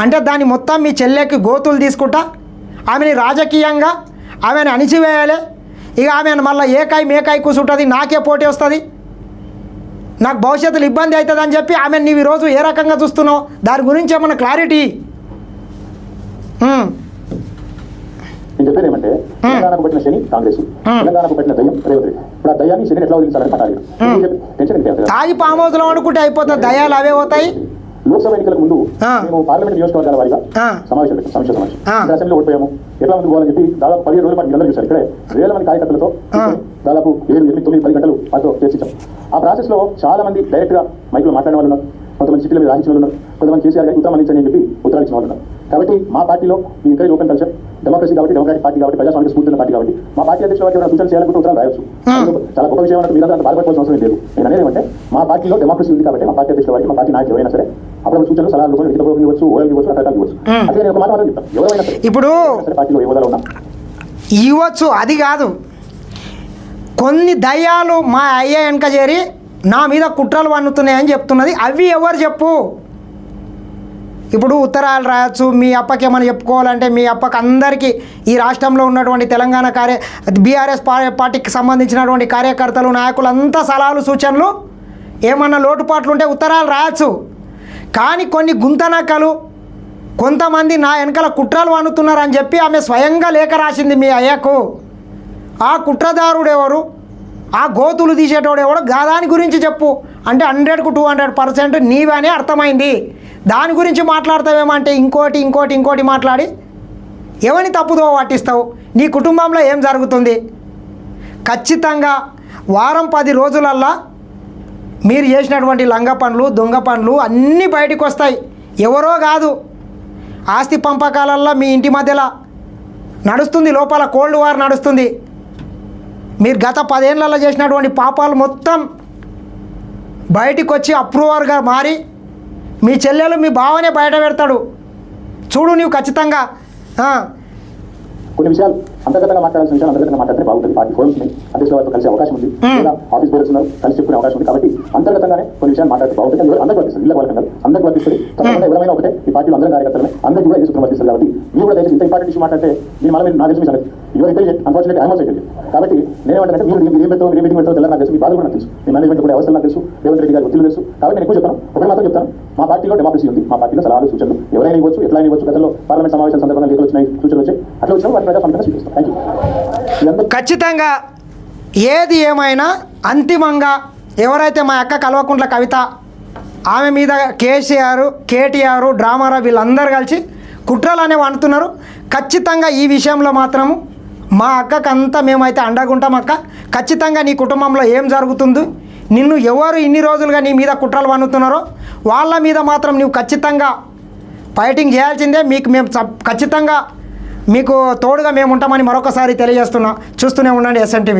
అంటే దాన్ని మొత్తం మీ చెల్లెకి గోతులు తీసుకుంటా ఆమెని రాజకీయంగా ఆమెను అణిచివేయాలి. ఇక ఆమెను మళ్ళీ ఏకాయి మేకాయి కూర్చుంటుంది, నాకే పోటీ వస్తుంది, నాకు భవిష్యత్తులో ఇబ్బంది అవుతుంది అని చెప్పి ఆమెను నీవు ఈరోజు ఏ రకంగా చూస్తున్నావు, దాని గురించి ఏమన్నా క్లారిటీ. నేను చెప్పేది ఏమంటే తెలంగాణకు పెట్టిన శని కాంగ్రెస్, తెలంగాణకు పెట్టిన దయ్యం రేవంత్ రెడ్డి. ఇప్పుడు ఆ దయ్యాన్ని శని ఎట్లా వదిలించాలని మాట్లాడారు. తాగి ఫామ్ హౌస్లో అనుకుంటే అయిపోతుంది, దయ్యాలు అవే పోతాయి. లోక్సభ ఎన్నికలకు ముందు మేము పార్లమెంట్ నియోజకవర్గాల వారిగా సమావేశం అసెంబ్లీ ఓడిపోయాము, ఎట్లా ముందుకు పోవాలని చెప్పి దాదాపు 15 రోజుల పాటు అందరూ చూశారు. ఇక్కడే వేల మంది కార్యకర్తలతో దాదాపు 7, 8, 9, 10 గంటలు మాతో చర్చించాం. ఆ ప్రాసెస్ లో చాలా మంది డైరెక్ట్ గా మైక్లో మాట్లాడిన వాళ్ళు ఉన్నారు, కొంతమంది సిటీల మీద రాయించిన వాళ్ళు ఉన్నారు, కొంతమంది కేసీఆర్ గారికి ఉత్తరం అందించండి అని చెప్పి ఉత్తరాలు ఇచ్చిన వాళ్ళు ఉన్నారు. కాబట్టి మా పార్టీలో ఈ ఎంకరేజ్ ఓపెన్ కల్చర్, డెమోక్రసీ కాబట్టి, డెమోక్రాటిక్ పార్టీ కాబట్టి, ప్రజాస్వామ్య స్ఫూర్తి పార్టీ కాబట్టి మా పార్టీ అధ్యక్షుల వారికి ఏమైనా సూచన చేయాలనుకుంటే ఉత్తరాలు రాయొచ్చు. చాలా గొప్ప విషయం అంటే మీరు అంత బాధపడిపోవాల్సిన అవసరం లేదు. నేను అనేది ఏమంటే మా పార్టీలో డెమోక్రసీ ఉంది కాబట్టి మా పార్టీ అధ్యక్షుల వారికి, మా పార్టీ నాయకులు ఎవరైనా సరే అప్పుడు సూచనలు సలహాలు కూడా విధంగా ఇవ్వచ్చు, ఓఎల్ ఇవ్వచ్చు, రకరకాలు ఇవ్వచ్చు. అదే నేను ఒక మాట మాత్రం చెప్తాను, ఎవరైనా సరే ఇప్పుడు పార్టీలో ఏ హోదాలో ఉన్నా ఇవ్వచ్చు. అది కాదు, కొన్ని దయ్యాలు మా అయ్య వెనక చేరి నా మీద కుట్రలు పన్నుతున్నాయని చెప్తున్నది, అవి ఎవరు చెప్పు. ఇప్పుడు ఉత్తరాలు రాయొచ్చు, మీ అప్పకి ఏమైనా చెప్పుకోవాలంటే మీ అప్పకి అందరికీ ఈ రాష్ట్రంలో ఉన్నటువంటి తెలంగాణ బీఆర్ఎస్ పార్టీకి సంబంధించినటువంటి కార్యకర్తలు, నాయకులు అంతా సలహాలు సూచనలు ఏమన్నా లోటుపాట్లు ఉంటే ఉత్తరాలు రాయొచ్చు. కానీ కొన్ని గుంతనక్కలు కొంతమంది నా వెనకాల కుట్రలు పన్నుతున్నారని చెప్పి ఆమె స్వయంగా లేఖ రాసింది మీ అయ్యకు. ఆ కుట్రదారుడు ఎవరు, ఆ గోతులు తీసేటోడు ఎవడు, దాని గురించి చెప్పు అంటే 100కు 200% నీవనే అర్థమైంది. దాని గురించి మాట్లాడతావేమంటే ఇంకోటి మాట్లాడి ఎవరిని తప్పుదో పట్టిస్తావు, నీ కుటుంబంలో ఏం జరుగుతుంది. ఖచ్చితంగా వారం 10 రోజులల్లా మీరు చేసినటువంటి లంగ పనులు, దొంగ పనులు అన్నీ బయటకు వస్తాయి. ఎవరో కాదు, ఆస్తి పంపకాలల్లో మీ ఇంటి మధ్యలో నడుస్తుంది, లోపల కోల్డ్ వార్ నడుస్తుంది. మీరు గత 10 ఏళ్లలో చేసినటువంటి పాపాలు మొత్తం బయటికి వచ్చి అప్రూవర్గా మారి మీ చెల్లెలు మీ బావనే బయట పెడతాడు. చూడు నీవు ఖచ్చితంగా. కొన్ని విషయాలు అంతర్గతంగా మాట్లాడాల్సిన విషయాలు అంతర్గతంగా మాట్లాడితే బాగుంటుంది. పార్టీ ఫోరమ్స్ అధ్యక్షుల వారితో కలిసే అవకాశం ఉంది, ఆఫీస్ బేరర్స్ ఉన్నారు, కలిసి చెప్పుకునే అవకాశం ఉంది. కాబట్టి అంతర్గతంగానే కొన్ని విషయాలు మాట్లాడితే బాగుంటుంది. అందరికీ వర్తిస్తుంది, ఇళ్ళ వాళ్ళకి అందరికీ వర్తిస్తుంది. తప్పకుండా ఎవరైనా ఒకటే, ఈ పార్టీలో అందరం కార్యకర్తలమే, అందరికీ కూడా సూత్రం వర్తిస్తుంది. కాబట్టి మీరు కూడా దయచేసి ఇంత ఇంపార్టెంట్ ఇష్యూ మాట్లాడితే మీరు మనం నాకు తెలిసి సంగతి your intelligent, unfortunately I'm also intelligent. కాబట్టి నేనేమంటే మీరు ఏం పెడతావు, మీటింగ్ పెడతావు తెల్ల నాకు తెలుసు, మీ బాధ కూడా నాకు తెలుసు, మీ మేనేజ్మెంట్ కూడా అవసరం నాకు తెలుసు, రేవంత్ రెడ్డి గారి ఒత్తిడి తెలుసు. కాబట్టి నేను ఎక్కువ చెప్తాను, ఒకటి మాత్రం చెప్తాను, మా పార్టీలో డెమోక్రసీ ఉంది, మా పార్టీలో సలహాలు సూచనలు ఎవరైనా ఇవ్వచ్చు, ఎట్లా ఇవ్వచ్చు. గతంలో పార్లమెంట్ సమావేశాల సందర్భంగా లేఖలు వచ్చినాయి, సూచనలు వచ్చాయి, అట్లా వచ్చినా వాటి ప్రజాస్వామ్యంగా స్వీకరిస్తాం. Thank you. ఖచ్చితంగా ఏది ఏమైనా అంతిమంగా ఎవరైతే మా అక్క కల్వకుంట్ల కవిత ఆమె మీద కేసీఆర్, కేటీఆర్, డ్రామారావు వీళ్ళందరూ కలిసి కుట్రలు అనేవి అంటున్నారు. ఖచ్చితంగా ఈ విషయంలో మాత్రము మా అక్కకంతా మేమైతే అండగుంటాం. అక్క ఖచ్చితంగా నీ కుటుంబంలో ఏం జరుగుతుంది, నిన్ను ఎవరు ఇన్ని రోజులుగా నీ మీద కుట్రలు పన్నుతున్నారో వాళ్ళ మీద మాత్రం నువ్వు ఖచ్చితంగా ఫైటింగ్ చేయాల్సిందే. మేము ఖచ్చితంగా మీకు తోడుగా మేము ఉంటామని మరొకసారి తెలియజేస్తున్నా. చూస్తూనే ఉండండి SN TV.